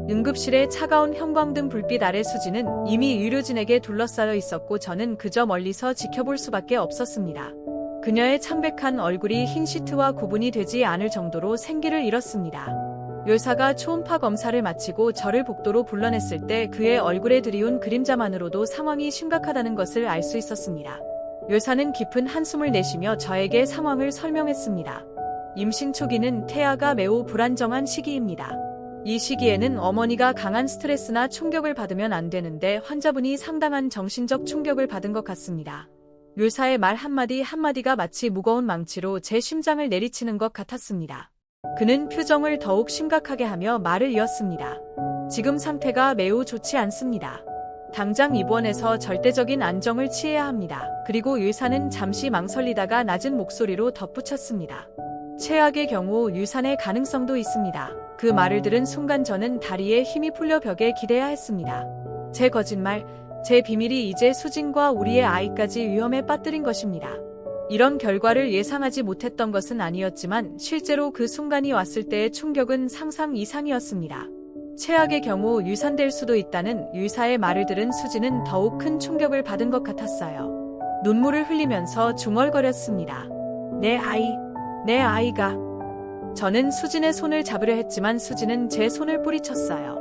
응급실의 차가운 형광등 불빛 아래 수진은 이미 의료진에게 둘러싸여 있었고 저는 그저 멀리서 지켜볼 수밖에 없었습니다. 그녀의 창백한 얼굴이 흰 시트와 구분이 되지 않을 정도로 생기를 잃었습니다. 의사가 초음파 검사를 마치고 저를 복도로 불러냈을 때 그의 얼굴에 드리운 그림자만으로도 상황이 심각하다는 것을 알 수 있었습니다. 의사는 깊은 한숨을 내쉬며 저에게 상황을 설명했습니다. 임신 초기는 태아가 매우 불안정한 시기입니다. 이 시기에는 어머니가 강한 스트레스나 충격을 받으면 안 되는데 환자분이 상당한 정신적 충격을 받은 것 같습니다. 의사의 말 한마디 한마디가 마치 무거운 망치로 제 심장을 내리치는 것 같았습니다. 그는 표정을 더욱 심각하게 하며 말을 이었습니다. 지금 상태가 매우 좋지 않습니다. 당장 입원해서 절대적인 안정을 취해야 합니다. 그리고 의사는 잠시 망설이다가 낮은 목소리로 덧붙였습니다. 최악의 경우 유산의 가능성도 있습니다. 그 말을 들은 순간 저는 다리에 힘이 풀려 벽에 기대야 했습니다. 제 거짓말, 제 비밀이 이제 수진과 우리의 아이까지 위험에 빠뜨린 것입니다. 이런 결과를 예상하지 못했던 것은 아니었지만 실제로 그 순간이 왔을 때의 충격은 상상 이상이었습니다. 최악의 경우 유산될 수도 있다는 의사의 말을 들은 수진은 더욱 큰 충격을 받은 것 같았어요. 눈물을 흘리면서 중얼거렸습니다. 내 아이가. 저는 수진의 손을 잡으려 했지만 수진은 제 손을 뿌리쳤어요.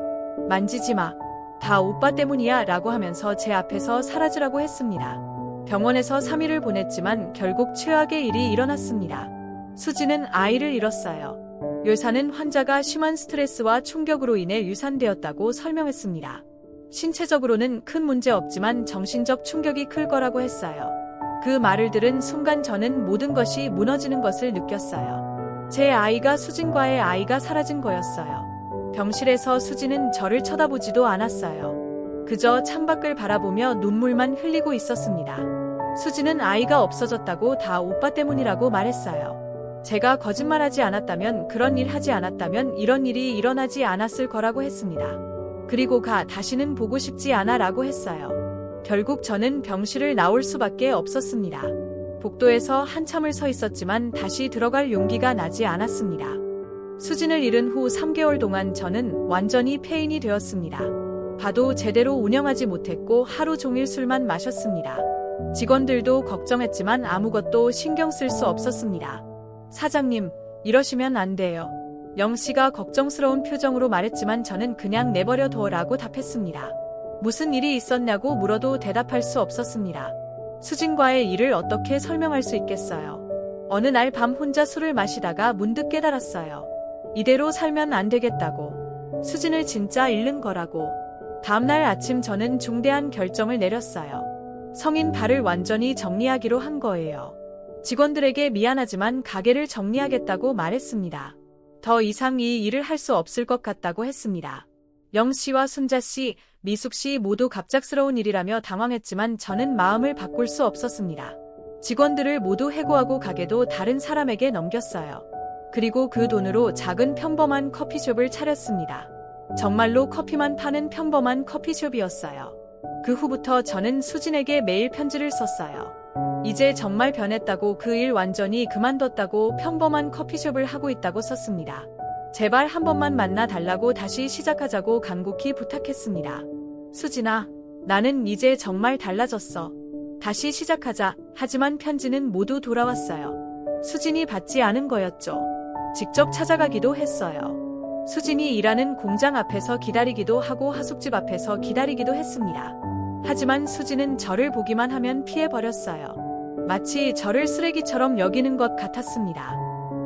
만지지 마. 다 오빠 때문이야 라고 하면서 제 앞에서 사라지라고 했습니다. 병원에서 3일을 보냈지만 결국 최악의 일이 일어났습니다. 수진은 아이를 잃었어요. 의사는 환자가 심한 스트레스와 충격으로 인해 유산되었다고 설명했습니다. 신체적으로는 큰 문제 없지만 정신적 충격이 클 거라고 했어요. 그 말을 들은 순간 저는 모든 것이 무너지는 것을 느꼈어요. 제 아이가 수진과의 아이가 사라진 거였어요. 병실에서 수진은 저를 쳐다보지도 않았어요. 그저 창밖을 바라보며 눈물만 흘리고 있었습니다. 수진은 아이가 없어졌다고 다 오빠 때문이라고 말했어요. 제가 거짓말하지 않았다면, 그런 일 하지 않았다면 이런 일이 일어나지 않았을 거라고 했습니다. 그리고 다시는 보고 싶지 않아 라고 했어요. 결국 저는 병실을 나올 수밖에 없었습니다. 복도에서 한참을 서 있었지만 다시 들어갈 용기가 나지 않았습니다. 수진을 잃은 후 3개월 동안 저는 완전히 폐인이 되었습니다. 바도 제대로 운영하지 못했고 하루 종일 술만 마셨습니다. 직원들도 걱정했지만 아무것도 신경 쓸 수 없었습니다. 사장님, 이러시면 안 돼요. 영씨가 걱정스러운 표정으로 말했지만 저는 그냥 내버려 둬라고 답했습니다. 무슨 일이 있었냐고 물어도 대답할 수 없었습니다. 수진과의 일을 어떻게 설명할 수 있겠어요. 어느 날 밤 혼자 술을 마시다가 문득 깨달았어요. 이대로 살면 안 되겠다고. 수진을 진짜 잃는 거라고. 다음날 아침 저는 중대한 결정을 내렸어요. 성인 발을 완전히 정리하기로 한 거예요. 직원들에게 미안하지만 가게를 정리하겠다고 말했습니다. 더 이상 이 일을 할 수 없을 것 같다고 했습니다. 영씨와 순자씨, 미숙씨 모두 갑작스러운 일이라며 당황했지만 저는 마음을 바꿀 수 없었습니다. 직원들을 모두 해고하고 가게도 다른 사람에게 넘겼어요. 그리고 그 돈으로 작은 평범한 커피숍을 차렸습니다. 정말로 커피만 파는 평범한 커피숍이었어요. 그 후부터 저는 수진에게 매일 편지를 썼어요. 이제 정말 변했다고, 그 일 완전히 그만뒀다고, 평범한 커피숍을 하고 있다고 썼습니다. 제발 한 번만 만나 달라고, 다시 시작하자고 간곡히 부탁했습니다. 수진아, 나는 이제 정말 달라졌어. 다시 시작하자. 하지만 편지는 모두 돌아왔어요. 수진이 받지 않은 거였죠. 직접 찾아가기도 했어요. 수진이 일하는 공장 앞에서 기다리기도 하고 하숙집 앞에서 기다리기도 했습니다. 하지만 수진은 저를 보기만 하면 피해버렸어요. 마치 저를 쓰레기처럼 여기는 것 같았습니다.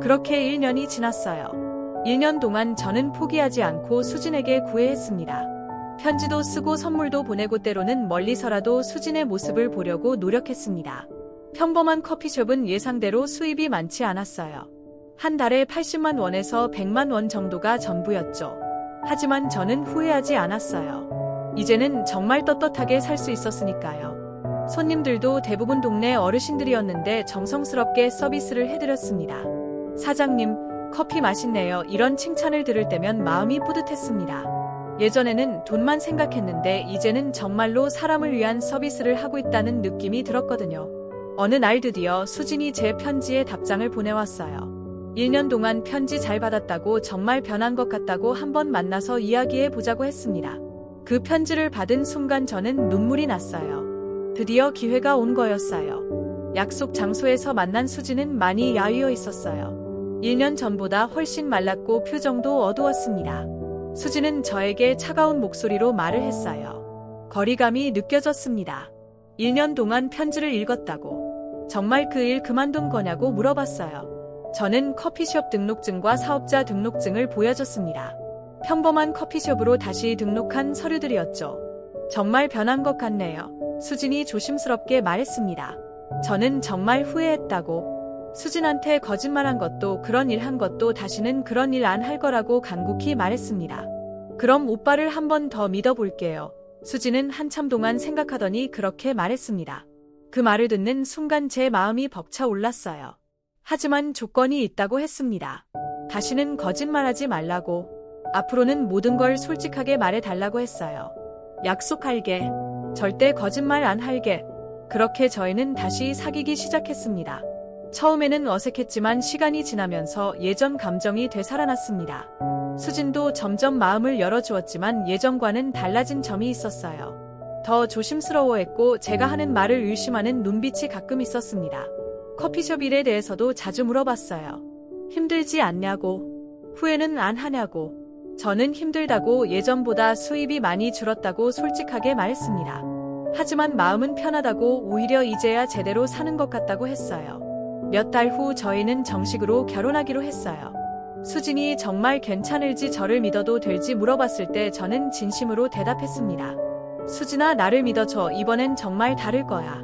그렇게 1년이 지났어요. 1년 동안 저는 포기하지 않고 수진에게 구애했습니다. 편지도 쓰고 선물도 보내고 때로는 멀리서라도 수진의 모습을 보려고 노력했습니다. 평범한 커피숍은 예상대로 수입이 많지 않았어요. 한 달에 80만 원에서 100만 원 정도가 전부였죠. 하지만 저는 후회하지 않았어요. 이제는 정말 떳떳하게 살 수 있었으니까요. 손님들도 대부분 동네 어르신들이었는데 정성스럽게 서비스를 해드렸습니다. 사장님, 커피 맛있네요. 이런 칭찬을 들을 때면 마음이 뿌듯했습니다. 예전에는 돈만 생각했는데 이제는 정말로 사람을 위한 서비스를 하고 있다는 느낌이 들었거든요. 어느 날 드디어 수진이 제 편지에 답장을 보내왔어요. 1년 동안 편지 잘 받았다고 정말 변한 것 같다고 한번 만나서 이야기해 보자고 했습니다. 그 편지를 받은 순간 저는 눈물이 났어요. 드디어 기회가 온 거였어요. 약속 장소에서 만난 수진은 많이 야위어 있었어요. 1년 전보다 훨씬 말랐고 표정도 어두웠습니다. 수진은 저에게 차가운 목소리로 말을 했어요. 거리감이 느껴졌습니다. 1년 동안 편지를 읽었다고. 정말 그 일 그만둔 거냐고 물어봤어요. 저는 커피숍 등록증과 사업자 등록증을 보여줬습니다. 평범한 커피숍으로 다시 등록한 서류들이었죠. 정말 변한 것 같네요. 수진이 조심스럽게 말했습니다. 저는 정말 후회했다고. 수진한테 거짓말한 것도 그런 일 한 것도 다시는 그런 일 안 할 거라고 간곡히 말했습니다. 그럼 오빠를 한 번 더 믿어볼게요. 수진은 한참 동안 생각하더니 그렇게 말했습니다. 그 말을 듣는 순간 제 마음이 벅차 올랐어요. 하지만 조건이 있다고 했습니다. 다시는 거짓말하지 말라고. 앞으로는 모든 걸 솔직하게 말해달라고 했어요. 약속할게. 절대 거짓말 안 할게. 그렇게 저희는 다시 사귀기 시작했습니다. 처음에는 어색했지만 시간이 지나면서 예전 감정이 되살아났습니다. 수진도 점점 마음을 열어주었지만 예전과는 달라진 점이 있었어요. 더 조심스러워했고 제가 하는 말을 의심하는 눈빛이 가끔 있었습니다. 커피숍 일에 대해서도 자주 물어봤어요. 힘들지 않냐고. 후회는 안 하냐고. 저는 힘들다고 예전보다 수입이 많이 줄었다고 솔직하게 말했습니다. 하지만 마음은 편하다고 오히려 이제야 제대로 사는 것 같다고 했어요. 몇 달 후 저희는 정식으로 결혼하기로 했어요. 수진이 정말 괜찮을지 저를 믿어도 될지 물어봤을 때 저는 진심으로 대답했습니다. 수진아, 나를 믿어줘. 이번엔 정말 다를 거야.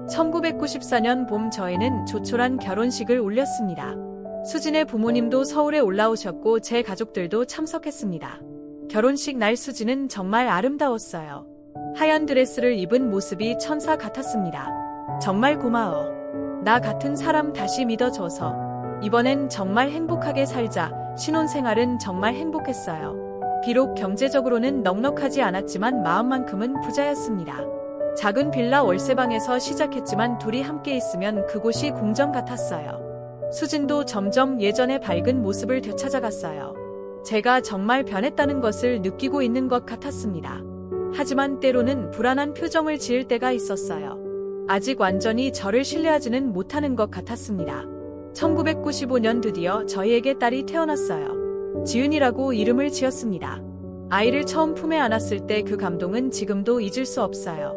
1994년 봄 저희는 조촐한 결혼식을 올렸습니다. 수진의 부모님도 서울에 올라오셨고 제 가족들도 참석했습니다. 결혼식 날 수진은 정말 아름다웠어요. 하얀 드레스를 입은 모습이 천사 같았습니다. 정말 고마워. 나 같은 사람 다시 믿어줘서. 이번엔 정말 행복하게 살자. 신혼생활은 정말 행복했어요. 비록 경제적으로는 넉넉하지 않았지만 마음만큼은 부자였습니다. 작은 빌라 월세방에서 시작했지만 둘이 함께 있으면 그곳이 궁전 같았어요. 수진도 점점 예전의 밝은 모습을 되찾아갔어요. 제가 정말 변했다는 것을 느끼고 있는 것 같았습니다. 하지만 때로는 불안한 표정을 지을 때가 있었어요. 아직 완전히 저를 신뢰하지는 못하는 것 같았습니다. 1995년 드디어 저희에게 딸이 태어났어요. 지윤이라고 이름을 지었습니다. 아이를 처음 품에 안았을 때 그 감동은 지금도 잊을 수 없어요.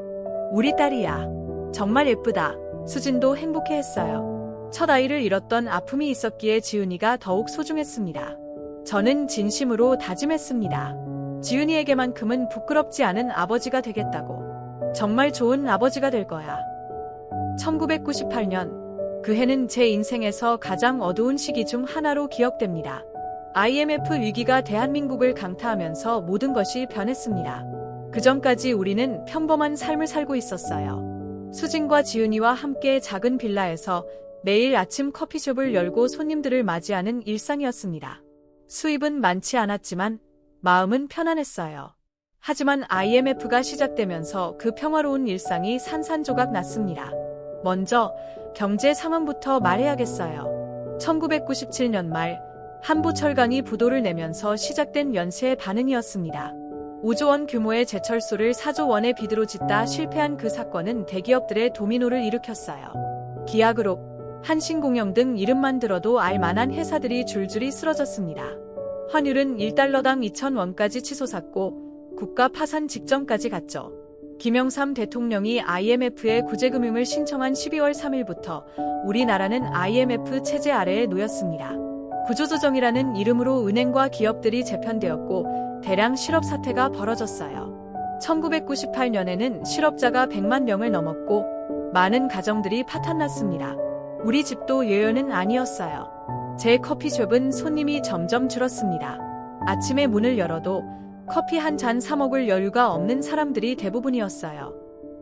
우리 딸이야. 정말 예쁘다. 수진도 행복해했어요. 첫 아이를 잃었던 아픔이 있었기에 지윤이가 더욱 소중했습니다. 저는 진심으로 다짐했습니다. 지윤이에게만큼은 부끄럽지 않은 아버지가 되겠다고. 정말 좋은 아버지가 될 거야. 1998년. 그 해는 제 인생에서 가장 어두운 시기 중 하나로 기억됩니다. IMF 위기가 대한민국을 강타하면서 모든 것이 변했습니다. 그전까지 우리는 평범한 삶을 살고 있었어요. 수진과 지윤이와 함께 작은 빌라에서 매일 아침 커피숍을 열고 손님들을 맞이하는 일상이었습니다. 수입은 많지 않았지만 마음은 편안했어요. 하지만 IMF가 시작되면서 그 평화로운 일상이 산산조각 났습니다. 먼저 경제 상황부터 말해야겠어요. 1997년 말 한부철강이 부도를 내면서 시작된 연쇄 반응이었습니다. 5조 원 규모의 제철소를 4조 원의 빚으로 짓다 실패한 그 사건은 대기업들의 도미노를 일으켰어요. 기아그룹, 한신공영 등 이름만 들어도 알만한 회사들이 줄줄이 쓰러졌습니다. 환율은 1달러당 2,000원까지 치솟았고 국가 파산 직전까지 갔죠. 김영삼 대통령이 IMF에 구제금융을 신청한 12월 3일부터 우리나라는 IMF 체제 아래에 놓였습니다. 구조조정이라는 이름으로 은행과 기업들이 재편되었고 대량 실업 사태가 벌어졌어요. 1998년에는 실업자가 100만 명을 넘었고 많은 가정들이 파탄났습니다. 우리 집도 예외는 아니었어요. 제 커피숍은 손님이 점점 줄었습니다. 아침에 문을 열어도 커피 한 잔 사 먹을 여유가 없는 사람들이 대부분이었어요.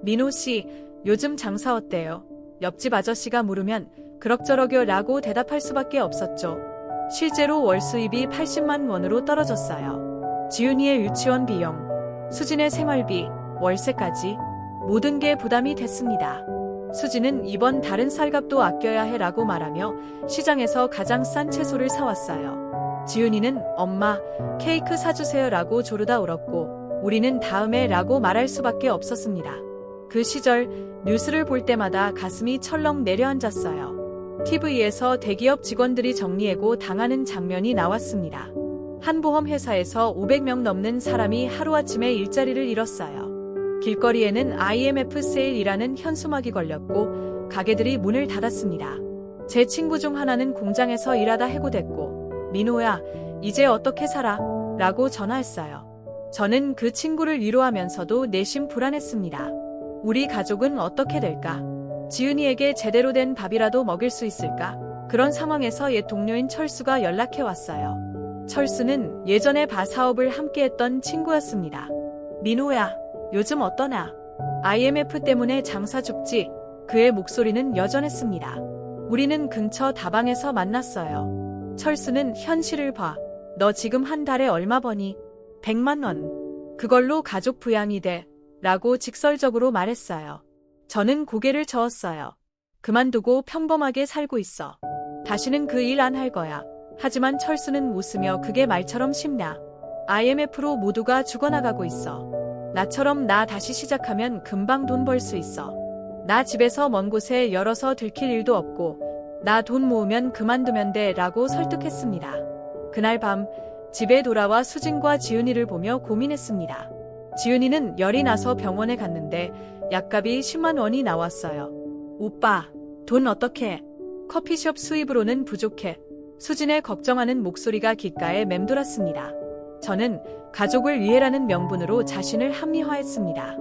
민호 씨, 요즘 장사 어때요? 옆집 아저씨가 물으면 그럭저럭요 라고 대답할 수밖에 없었죠. 실제로 월 수입이 80만 원으로 떨어졌어요. 지윤이의 유치원 비용, 수진의 생활비, 월세까지 모든 게 부담이 됐습니다. 수진은 이번 달은 쌀값도 아껴야 해 라고 말하며 시장에서 가장 싼 채소를 사왔어요. 지윤이는 엄마, 케이크 사주세요 라고 조르다 울었고 우리는 다음에 라고 말할 수밖에 없었습니다. 그 시절 뉴스를 볼 때마다 가슴이 철렁 내려앉았어요. TV에서 대기업 직원들이 정리해고 당하는 장면이 나왔습니다. 한 보험회사에서 500명 넘는 사람이 하루아침에 일자리를 잃었어요. 길거리에는 IMF 세일이라는 현수막이 걸렸고 가게들이 문을 닫았습니다. 제 친구 중 하나는 공장에서 일하다 해고됐고 민호야, 이제 어떻게 살아? 라고 전화했어요. 저는 그 친구를 위로하면서도 내심 불안했습니다. 우리 가족은 어떻게 될까? 지은이에게 제대로 된 밥이라도 먹일 수 있을까? 그런 상황에서 옛 동료인 철수가 연락해 왔어요. 철수는 예전에 바 사업을 함께했던 친구였습니다. 민호야, 요즘 어떠나? IMF 때문에 장사 죽지? 그의 목소리는 여전했습니다. 우리는 근처 다방에서 만났어요. 철수는 현실을 봐. 너 지금 한 달에 얼마 버니? 100만 원. 그걸로 가족 부양이 돼. 라고 직설적으로 말했어요. 저는 고개를 저었어요. 그만두고 평범하게 살고 있어. 다시는 그 일 안 할 거야. 하지만 철수는 웃으며 그게 말처럼 쉽냐? IMF로 모두가 죽어나가고 있어. 나처럼 나 다시 시작하면 금방 돈 벌 수 있어. 나 집에서 먼 곳에 열어서 들킬 일도 없고 나 돈 모으면 그만두면 돼 라고 설득했습니다. 그날 밤 집에 돌아와 수진과 지은이를 보며 고민했습니다. 지은이는 열이 나서 병원에 갔는데 약값이 10만 원이 나왔어요. 오빠, 돈 어떻게? 커피숍 수입으로는 부족해. 수진의 걱정하는 목소리가 귓가에 맴돌았습니다. 저는 가족을 위해라는 명분으로 자신을 합리화했습니다.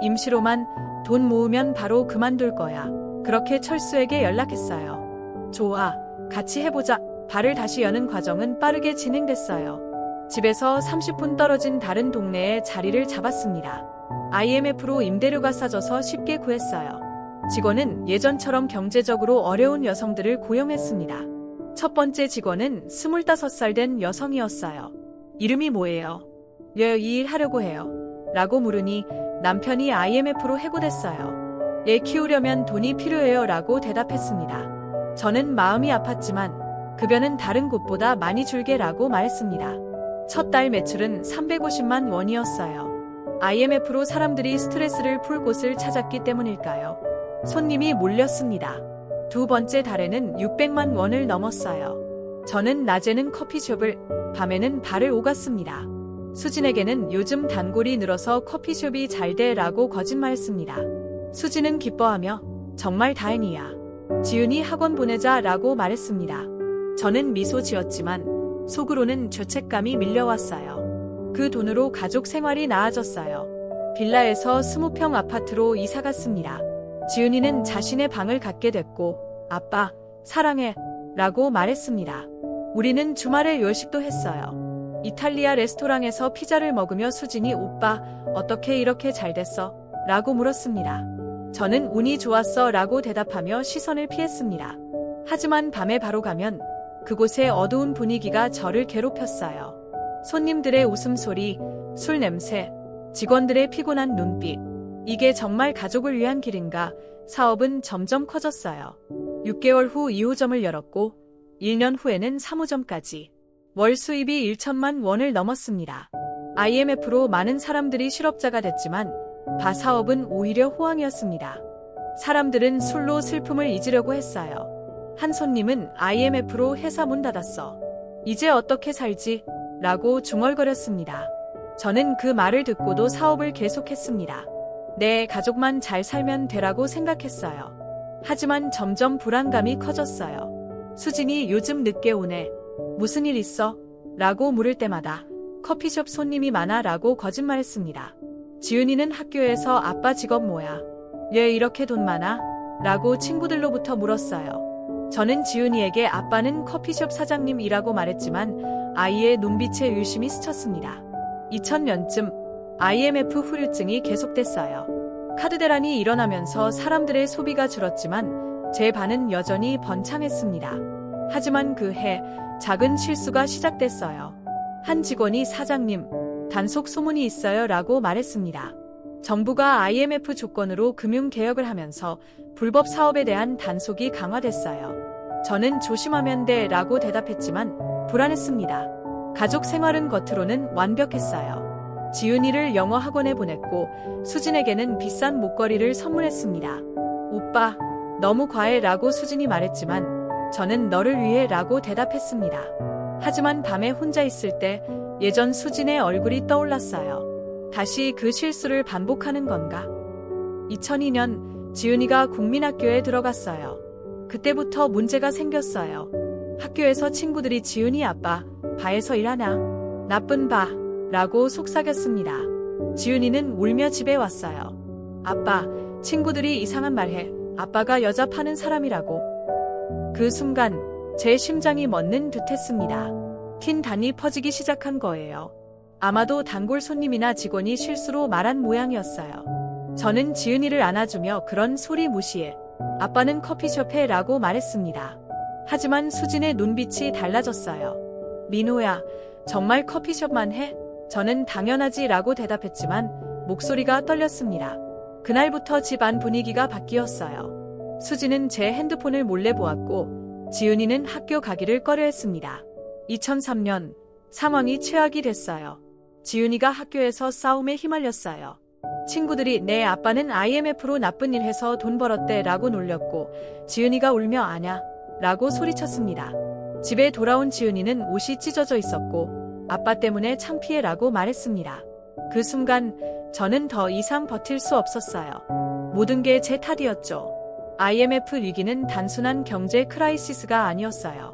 임시로만 돈 모으면 바로 그만둘 거야. 그렇게 철수에게 연락했어요. 좋아, 같이 해보자. 발을 다시 여는 과정은 빠르게 진행됐어요. 집에서 30분 떨어진 다른 동네에 자리를 잡았습니다. IMF로 임대료가 싸져서 쉽게 구했어요. 직원은 예전처럼 경제적으로 어려운 여성들을 고용했습니다. 첫 번째 직원은 25살 된 여성이었어요. 이름이 뭐예요? 이 일 하려고 해요. 라고 물으니 남편이 IMF로 해고됐어요. 얘 키우려면 돈이 필요해요. 라고 대답했습니다. 저는 마음이 아팠지만 급여는 다른 곳보다 많이 줄게 라고 말했습니다. 첫 달 매출은 350만 원이었어요. IMF로 사람들이 스트레스를 풀 곳을 찾았기 때문일까요? 손님이 몰렸습니다. 두 번째 달에는 600만 원을 넘었어요. 저는 낮에는 커피숍을, 밤에는 바를 오갔습니다. 수진에게는 요즘 단골이 늘어서 커피숍이 잘 돼 라고 거짓말했습니다. 수진은 기뻐하며 정말 다행이야. 지은이 학원 보내자 라고 말했습니다. 저는 미소 지었지만 속으로는 죄책감이 밀려왔어요. 그 돈으로 가족 생활이 나아졌어요. 빌라에서 20평 아파트로 이사 갔습니다. 지은이는 자신의 방을 갖게 됐고 아빠, 사랑해 라고 말했습니다. 우리는 주말에 요식도 했어요. 이탈리아 레스토랑에서 피자를 먹으며 수진이 오빠, 어떻게 이렇게 잘 됐어? 라고 물었습니다. 저는 운이 좋았어 라고 대답하며 시선을 피했습니다. 하지만 밤에 바로 가면 그곳의 어두운 분위기가 저를 괴롭혔어요. 손님들의 웃음소리, 술 냄새, 직원들의 피곤한 눈빛. 이게 정말 가족을 위한 길인가? 사업은 점점 커졌어요. 6개월 후 2호점을 열었고 1년 후에는 3호점까지. 월 수입이 1천만 원을 넘었습니다. IMF로 많은 사람들이 실업자가 됐지만 바 사업은 오히려 호황이었습니다. 사람들은 술로 슬픔을 잊으려고 했어요. 한 손님은 IMF로 회사 문 닫았어. 이제 어떻게 살지? 라고 중얼거렸습니다. 저는 그 말을 듣고도 사업을 계속했습니다. 내 가족만 잘 살면 되라고 생각했어요. 하지만 점점 불안감이 커졌어요. 수진이 요즘 늦게 오네. 무슨 일 있어? 라고 물을 때마다 커피숍 손님이 많아 라고 거짓말했습니다. 지은이는 학교에서 아빠 직업 뭐야? 왜 이렇게 돈 많아? 라고 친구들로부터 물었어요. 저는 지은이에게 아빠는 커피숍 사장님이라고 말했지만 아이의 눈빛에 의심이 스쳤습니다. 2000년쯤 IMF 후유증이 계속됐어요. 카드 대란이 일어나면서 사람들의 소비가 줄었지만 제 반은 여전히 번창했습니다. 하지만 그 해 작은 실수가 시작됐어요. 한 직원이 사장님, 단속 소문이 있어요 라고 말했습니다. 정부가 IMF 조건으로 금융개혁을 하면서 불법 사업에 대한 단속이 강화됐어요. 저는 조심하면 돼 라고 대답했지만 불안했습니다. 가족 생활은 겉으로는 완벽했어요. 지은이를 영어 학원에 보냈고 수진에게는 비싼 목걸이를 선물했습니다. 오빠, 너무 과해 라고 수진이 말했지만 저는 너를 위해 라고 대답했습니다. 하지만 밤에 혼자 있을 때 예전 수진의 얼굴이 떠올랐어요. 다시 그 실수를 반복하는 건가? 2002년 지은이가 국민학교에 들어갔어요. 그때부터 문제가 생겼어요. 학교에서 친구들이 지은이 아빠, 바에서 일하나? 나쁜 바, 라고 속삭였습니다. 지은이는 울며 집에 왔어요. 아빠, 친구들이 이상한 말 해. 아빠가 여자 파는 사람이라고. 그 순간 제 심장이 멎는 듯 했습니다. 틴단이 퍼지기 시작한 거예요. 아마도 단골 손님이나 직원이 실수로 말한 모양이었어요. 저는 지은이를 안아주며 그런 소리 무시해. 아빠는 커피숍에 라고 말했습니다. 하지만 수진의 눈빛이 달라졌어요. 민호야, 정말 커피숍만 해? 저는 당연하지 라고 대답했지만 목소리가 떨렸습니다. 그날부터 집안 분위기가 바뀌었어요. 수진은 제 핸드폰을 몰래 보았고 지은이는 학교 가기를 꺼려했습니다. 2003년 상황이 최악이 됐어요. 지은이가 학교에서 싸움에 휘말렸어요. 친구들이 내 아빠는 IMF로 나쁜 일 해서 돈 벌었대 라고 놀렸고 지은이가 울며 아냐 라고 소리쳤습니다. 집에 돌아온 지은이는 옷이 찢어져 있었고 아빠 때문에 창피해 라고 말했습니다. 그 순간 저는 더 이상 버틸 수 없었어요. 모든 게 제 탓이었죠. IMF 위기는 단순한 경제 크라이시스가 아니었어요.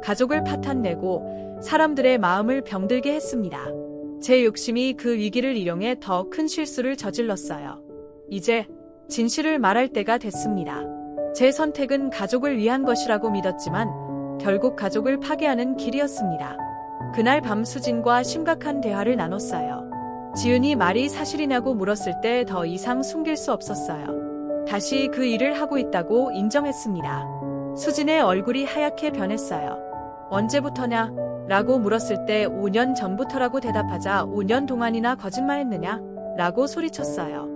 가족을 파탄내고 사람들의 마음을 병들게 했습니다. 제 욕심이 그 위기를 이용해 더 큰 실수를 저질렀어요. 이제 진실을 말할 때가 됐습니다. 제 선택은 가족을 위한 것이라고 믿었지만 결국 가족을 파괴하는 길이었습니다. 그날 밤 수진과 심각한 대화를 나눴어요. 지은이 말이 사실이냐고 물었을 때 더 이상 숨길 수 없었어요. 다시 그 일을 하고 있다고 인정했습니다. 수진의 얼굴이 하얗게 변했어요. 언제부터냐? 라고 물었을 때 5년 전부터라고 대답하자 5년 동안이나 거짓말했느냐? 라고 소리쳤어요.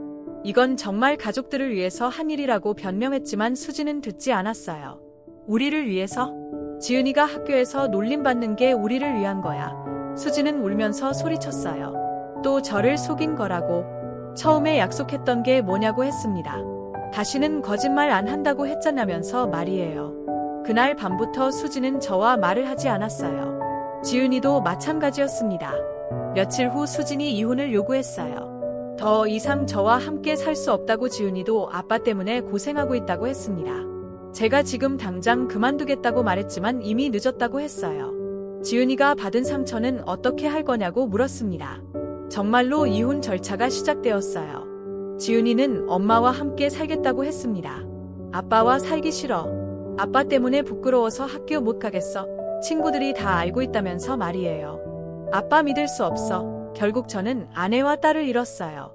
이건 정말 가족들을 위해서 한 일이라고 변명했지만 수진은 듣지 않았어요. 우리를 위해서? 지은이가 학교에서 놀림받는 게 우리를 위한 거야. 수진은 울면서 소리쳤어요. 또 저를 속인 거라고. 처음에 약속했던 게 뭐냐고 했습니다. 다시는 거짓말 안 한다고 했잖아면서 말이에요. 그날 밤부터 수진은 저와 말을 하지 않았어요. 지은이도 마찬가지였습니다. 며칠 후 수진이 이혼을 요구했어요. 더 이상 저와 함께 살 수 없다고 지은이도 아빠 때문에 고생하고 있다고 했습니다. 제가 지금 당장 그만두겠다고 말했지만 이미 늦었다고 했어요. 지은이가 받은 상처는 어떻게 할 거냐고 물었습니다. 정말로 이혼 절차가 시작되었어요. 지은이는 엄마와 함께 살겠다고 했습니다. 아빠와 살기 싫어. 아빠 때문에 부끄러워서 학교 못 가겠어. 친구들이 다 알고 있다면서 말이에요. 아빠 믿을 수 없어. 결국 저는 아내와 딸을 잃었어요.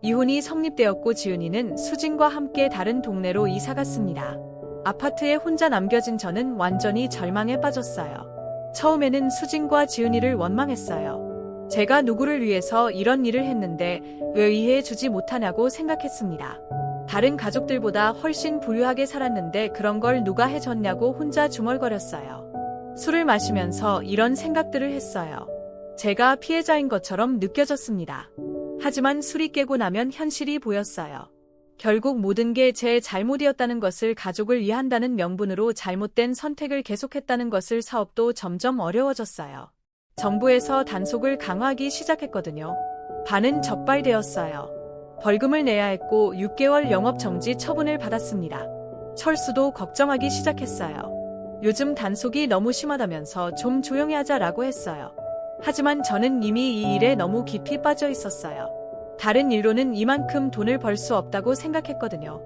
이혼이 성립되었고 지은이는 수진과 함께 다른 동네로 이사 갔습니다. 아파트에 혼자 남겨진 저는 완전히 절망에 빠졌어요. 처음에는 수진과 지은이를 원망했어요. 제가 누구를 위해서 이런 일을 했는데 왜 이해해 주지 못하냐고 생각했습니다. 다른 가족들보다 훨씬 부유하게 살았는데 그런 걸 누가 해줬냐고 혼자 중얼거렸어요. 술을 마시면서 이런 생각들을 했어요. 제가 피해자인 것처럼 느껴졌습니다. 하지만 술이 깨고 나면 현실이 보였어요. 결국 모든 게 제 잘못이었다는 것을 가족을 위한다는 명분으로 잘못된 선택을 계속했다는 것을 사업도 점점 어려워졌어요. 정부에서 단속을 강화하기 시작했거든요. 반은 적발되었어요. 벌금을 내야 했고 6개월 영업정지 처분을 받았습니다. 철수도 걱정하기 시작했어요. 요즘 단속이 너무 심하다면서 좀 조용히 하자라고 했어요. 하지만 저는 이미 이 일에 너무 깊이 빠져 있었어요. 다른 일로는 이만큼 돈을 벌 수 없다고 생각했거든요.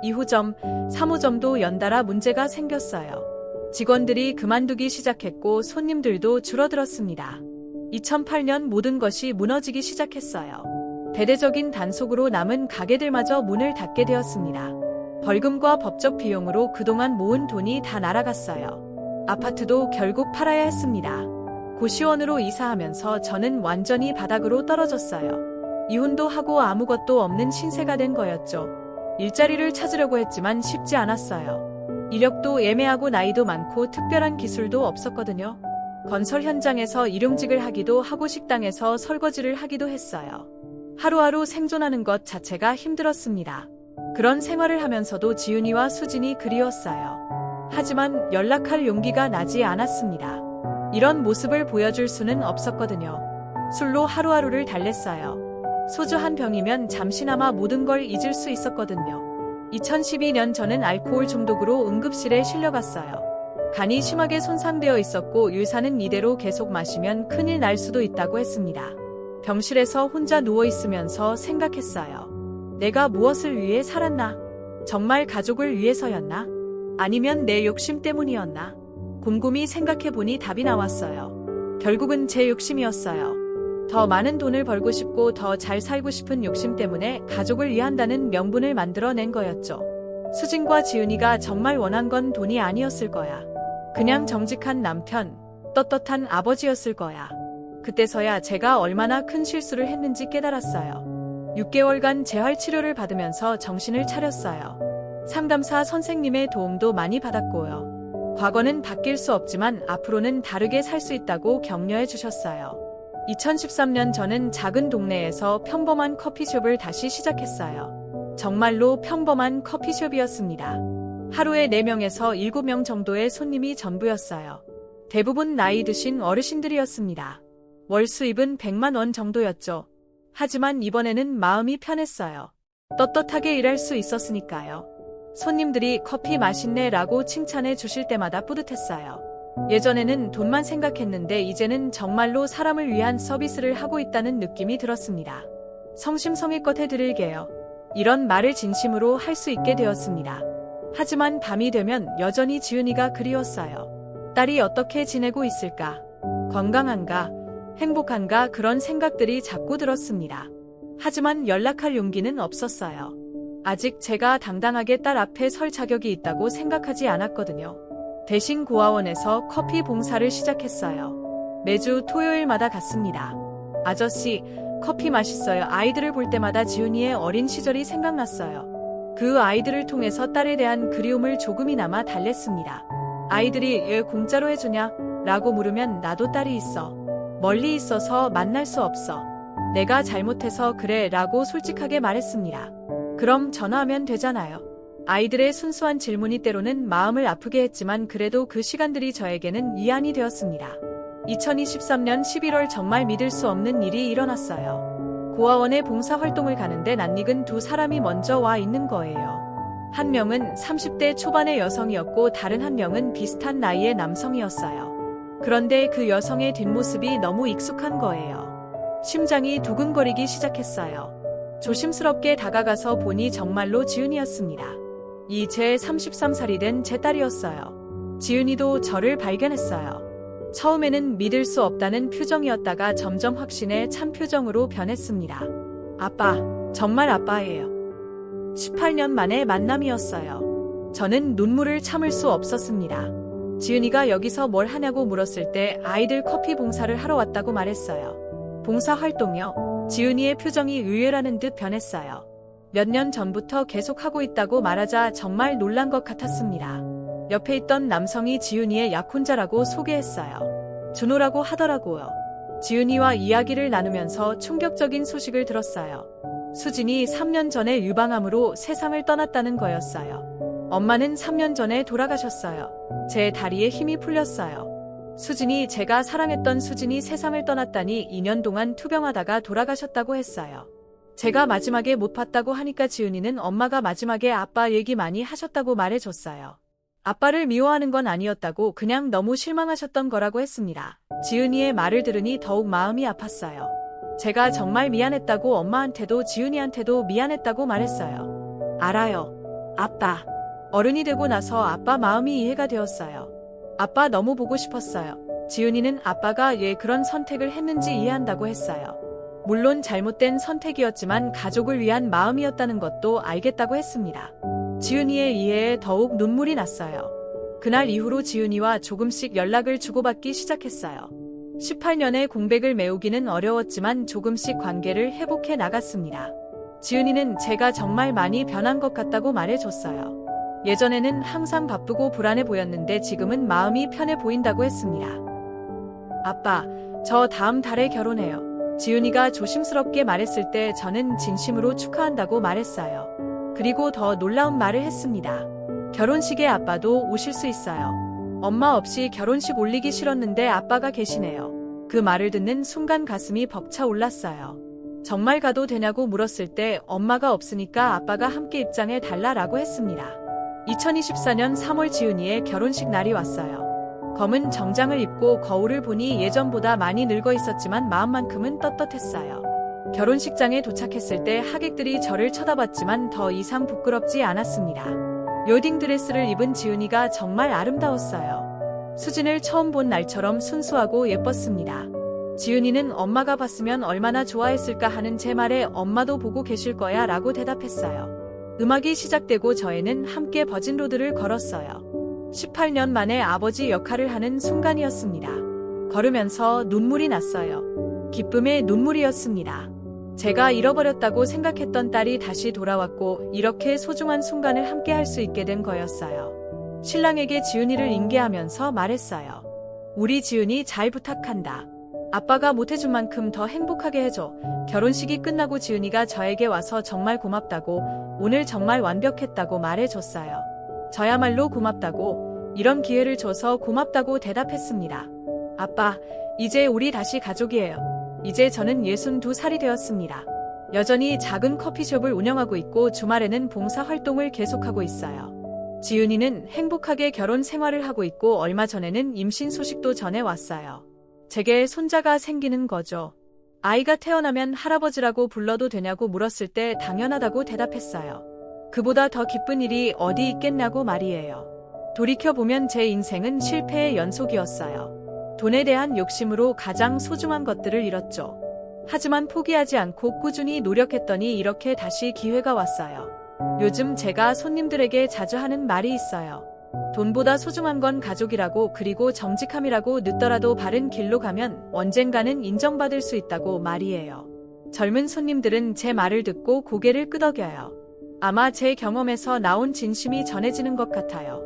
2호점, 3호점도 연달아 문제가 생겼어요. 직원들이 그만두기 시작했고 손님들도 줄어들었습니다. 2008년 모든 것이 무너지기 시작했어요. 대대적인 단속으로 남은 가게들마저 문을 닫게 되었습니다. 벌금과 법적 비용으로 그동안 모은 돈이 다 날아갔어요. 아파트도 결국 팔아야 했습니다. 고시원으로 이사하면서 저는 완전히 바닥으로 떨어졌어요. 이혼도 하고 아무것도 없는 신세가 된 거였죠. 일자리를 찾으려고 했지만 쉽지 않았어요. 이력도 애매하고 나이도 많고 특별한 기술도 없었거든요. 건설 현장에서 일용직을 하기도 하고 식당에서 설거지를 하기도 했어요. 하루하루 생존하는 것 자체가 힘들었습니다. 그런 생활을 하면서도 지윤이와 수진이 그리웠어요. 하지만 연락할 용기가 나지 않았습니다. 이런 모습을 보여줄 수는 없었거든요. 술로 하루하루를 달랬어요. 소주 한 병이면 잠시나마 모든 걸 잊을 수 있었거든요. 2012년 저는 알코올 중독으로 응급실에 실려갔어요. 간이 심하게 손상되어 있었고 의사는 이대로 계속 마시면 큰일 날 수도 있다고 했습니다. 병실에서 혼자 누워 있으면서 생각했어요. 내가 무엇을 위해 살았나? 정말 가족을 위해서였나? 아니면 내 욕심 때문이었나? 곰곰이 생각해보니 답이 나왔어요. 결국은 제 욕심이었어요. 더 많은 돈을 벌고 싶고 더 잘 살고 싶은 욕심 때문에 가족을 위한다는 명분을 만들어낸 거였죠. 수진과 지은이가 정말 원한 건 돈이 아니었을 거야. 그냥 정직한 남편, 떳떳한 아버지였을 거야. 그때서야 제가 얼마나 큰 실수를 했는지 깨달았어요. 6개월간 재활치료를 받으면서 정신을 차렸어요. 상담사 선생님의 도움도 많이 받았고요. 과거는 바뀔 수 없지만 앞으로는 다르게 살 수 있다고 격려해 주셨어요. 2013년 저는 작은 동네에서 평범한 커피숍을 다시 시작했어요. 정말로 평범한 커피숍이었습니다. 하루에 4명에서 7명 정도의 손님이 전부였어요. 대부분 나이 드신 어르신들이었습니다. 월 수입은 100만 원 정도였죠. 하지만 이번에는 마음이 편했어요. 떳떳하게 일할 수 있었으니까요. 손님들이 커피 맛있네 라고 칭찬해 주실 때마다 뿌듯했어요. 예전에는 돈만 생각했는데 이제는 정말로 사람을 위한 서비스를 하고 있다는 느낌이 들었습니다. 성심성의껏 해드릴게요. 이런 말을 진심으로 할 수 있게 되었습니다. 하지만 밤이 되면 여전히 지은이가 그리웠어요. 딸이 어떻게 지내고 있을까? 건강한가? 행복한가? 그런 생각들이 자꾸 들었습니다. 하지만 연락할 용기는 없었어요. 아직 제가 당당하게 딸 앞에 설 자격이 있다고 생각하지 않았거든요. 대신 고아원에서 커피 봉사를 시작했어요. 매주 토요일마다 갔습니다. 아저씨, 커피 맛있어요. 아이들을 볼 때마다 지은이의 어린 시절이 생각났어요. 그 아이들을 통해서 딸에 대한 그리움을 조금이나마 달랬습니다. 아이들이 왜 공짜로 해주냐? 라고 물으면 나도 딸이 있어. 멀리 있어서 만날 수 없어. 내가 잘못해서 그래 라고 솔직하게 말했습니다. 그럼 전화하면 되잖아요. 아이들의 순수한 질문이 때로는 마음을 아프게 했지만 그래도 그 시간들이 저에게는 위안이 되었습니다. 2023년 11월 정말 믿을 수 없는 일이 일어났어요. 고아원에 봉사활동을 가는데 낯익은 2사람이 먼저 와 있는 거예요. 한 명은 30대 초반의 여성이었고 다른 한 명은 비슷한 나이의 남성이었어요. 그런데 그 여성의 뒷모습이 너무 익숙한 거예요. 심장이 두근거리기 시작했어요. 조심스럽게 다가가서 보니 정말로 지은이었습니다. 이제 33살이 된 제 딸이었어요. 지은이도 저를 발견했어요. 처음에는 믿을 수 없다는 표정이었다가 점점 확신에 찬 표정으로 변했습니다. 아빠, 정말 아빠예요. 18년 만의 만남이었어요. 저는 눈물을 참을 수 없었습니다. 지은이가 여기서 뭘 하냐고 물었을 때 아이들 커피 봉사를 하러 왔다고 말했어요. 봉사활동이요? 지은이의 표정이 의외라는 듯 변했어요. 몇 년 전부터 계속하고 있다고 말하자 정말 놀란 것 같았습니다. 옆에 있던 남성이 지은이의 약혼자라고 소개했어요. 준호라고 하더라고요. 지은이와 이야기를 나누면서 충격적인 소식을 들었어요. 수진이 3년 전에 유방암으로 세상을 떠났다는 거였어요. 엄마는 3년 전에 돌아가셨어요. 제 다리에 힘이 풀렸어요. 수진이 제가 사랑했던 수진이 세상을 떠났다니 2년 동안 투병하다가 돌아가셨다고 했어요. 제가 마지막에 못 봤다고 하니까 지은이는 엄마가 마지막에 아빠 얘기 많이 하셨다고 말해줬어요. 아빠를 미워하는 건 아니었다고 그냥 너무 실망하셨던 거라고 했습니다. 지은이의 말을 들으니 더욱 마음이 아팠어요. 제가 정말 미안했다고 엄마한테도 지은이한테도 미안했다고 말했어요. 알아요. 아빠. 어른이 되고 나서 아빠 마음이 이해가 되었어요. 아빠 너무 보고 싶었어요. 지은이는 아빠가 왜 그런 선택을 했는지 이해한다고 했어요. 물론 잘못된 선택이었지만 가족을 위한 마음이었다는 것도 알겠다고 했습니다. 지은이의 이해에 더욱 눈물이 났어요. 그날 이후로 지은이와 조금씩 연락을 주고받기 시작했어요. 18년의 공백을 메우기는 어려웠지만 조금씩 관계를 회복해 나갔습니다. 지은이는 제가 정말 많이 변한 것 같다고 말해줬어요. 예전에는 항상 바쁘고 불안해 보였는데 지금은 마음이 편해 보인다고 했습니다. 아빠, 저 다음 달에 결혼해요. 지은이가 조심스럽게 말했을 때 저는 진심으로 축하한다고 말했어요. 그리고 더 놀라운 말을 했습니다. 결혼식에 아빠도 오실 수 있어요. 엄마 없이 결혼식 올리기 싫었는데 아빠가 계시네요. 그 말을 듣는 순간 가슴이 벅차 올랐어요. 정말 가도 되냐고 물었을 때 엄마가 없으니까 아빠가 함께 입장해 달라라고 했습니다. 2024년 3월 지은이의 결혼식 날이 왔어요. 검은 정장을 입고 거울을 보니 예전보다 많이 늙어 있었지만 마음만큼은 떳떳했어요. 결혼식장에 도착했을 때 하객들이 저를 쳐다봤지만 더 이상 부끄럽지 않았습니다. 웨딩 드레스를 입은 지은이가 정말 아름다웠어요. 수진을 처음 본 날처럼 순수하고 예뻤습니다. 지은이는 엄마가 봤으면 얼마나 좋아했을까 하는 제 말에 엄마도 보고 계실 거야 라고 대답했어요. 음악이 시작되고 저희는 함께 버진로드를 걸었어요. 18년 만에 아버지 역할을 하는 순간이었습니다. 걸으면서 눈물이 났어요. 기쁨의 눈물이었습니다. 제가 잃어버렸다고 생각했던 딸이 다시 돌아왔고 이렇게 소중한 순간을 함께 할 수 있게 된 거였어요. 신랑에게 지은이를 인계하면서 말했어요. 우리 지은이 잘 부탁한다. 아빠가 못해준 만큼 더 행복하게 해줘. 결혼식이 끝나고 지은이가 저에게 와서 정말 고맙다고, 오늘 정말 완벽했다고 말해줬어요. 저야말로 고맙다고, 이런 기회를 줘서 고맙다고 대답했습니다. 아빠, 이제 우리 다시 가족이에요. 이제 저는 62살이 되었습니다. 여전히 작은 커피숍을 운영하고 있고 주말에는 봉사활동을 계속하고 있어요. 지은이는 행복하게 결혼 생활을 하고 있고 얼마 전에는 임신 소식도 전해왔어요. 제게 손자가 생기는 거죠. 아이가 태어나면 할아버지라고 불러도 되냐고 물었을 때 당연하다고 대답했어요. 그보다 더 기쁜 일이 어디 있겠냐고 말이에요. 돌이켜보면 제 인생은 실패의 연속이었어요. 돈에 대한 욕심으로 가장 소중한 것들을 잃었죠. 하지만 포기하지 않고 꾸준히 노력했더니 이렇게 다시 기회가 왔어요. 요즘 제가 손님들에게 자주 하는 말이 있어요. 돈보다 소중한 건 가족이라고, 그리고 정직함이라고. 늦더라도 바른 길로 가면 언젠가는 인정받을 수 있다고 말이에요. 젊은 손님들은 제 말을 듣고 고개를 끄덕여요. 아마 제 경험에서 나온 진심이 전해지는 것 같아요.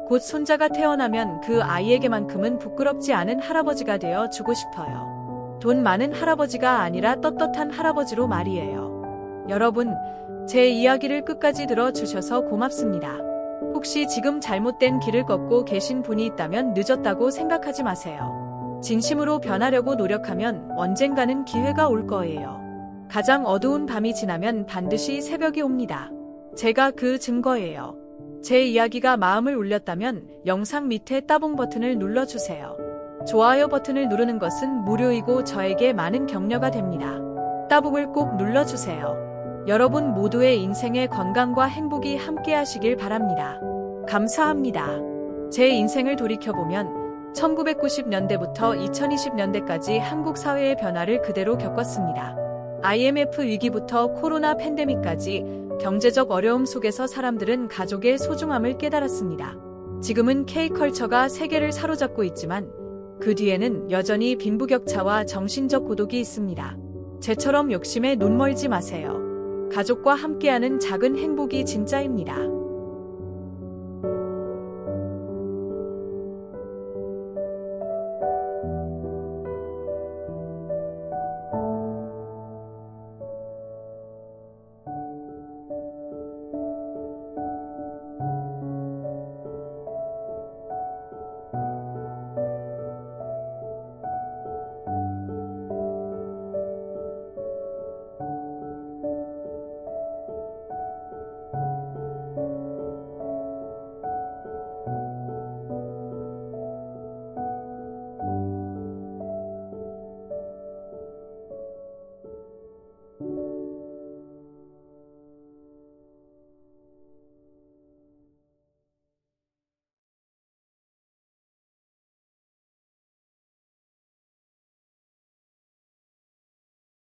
곧 손자가 태어나면 그 아이에게만큼은 부끄럽지 않은 할아버지가 되어 주고 싶어요. 돈 많은 할아버지가 아니라 떳떳한 할아버지로 말이에요. 여러분, 제 이야기를 끝까지 들어주셔서 고맙습니다. 혹시 지금 잘못된 길을 걷고 계신 분이 있다면 늦었다고 생각하지 마세요. 진심으로 변하려고 노력하면 언젠가는 기회가 올 거예요. 가장 어두운 밤이 지나면 반드시 새벽이 옵니다. 제가 그 증거예요. 제 이야기가 마음을 울렸다면 영상 밑에 따봉 버튼을 눌러주세요. 좋아요 버튼을 누르는 것은 무료이고 저에게 많은 격려가 됩니다. 따봉을 꼭 눌러주세요. 여러분 모두의 인생의 건강과 행복이 함께 하시길 바랍니다. 감사합니다. 제 인생을 돌이켜보면 1990년대부터 2020년대까지 한국 사회의 변화를 그대로 겪었습니다. IMF 위기부터 코로나 팬데믹까지 경제적 어려움 속에서 사람들은 가족의 소중함을 깨달았습니다. 지금은 K컬처가 세계를 사로잡고 있지만 그 뒤에는 여전히 빈부격차와 정신적 고독이 있습니다. 제처럼 욕심에 눈 멀지 마세요. 가족과 함께하는 작은 행복이 진짜입니다.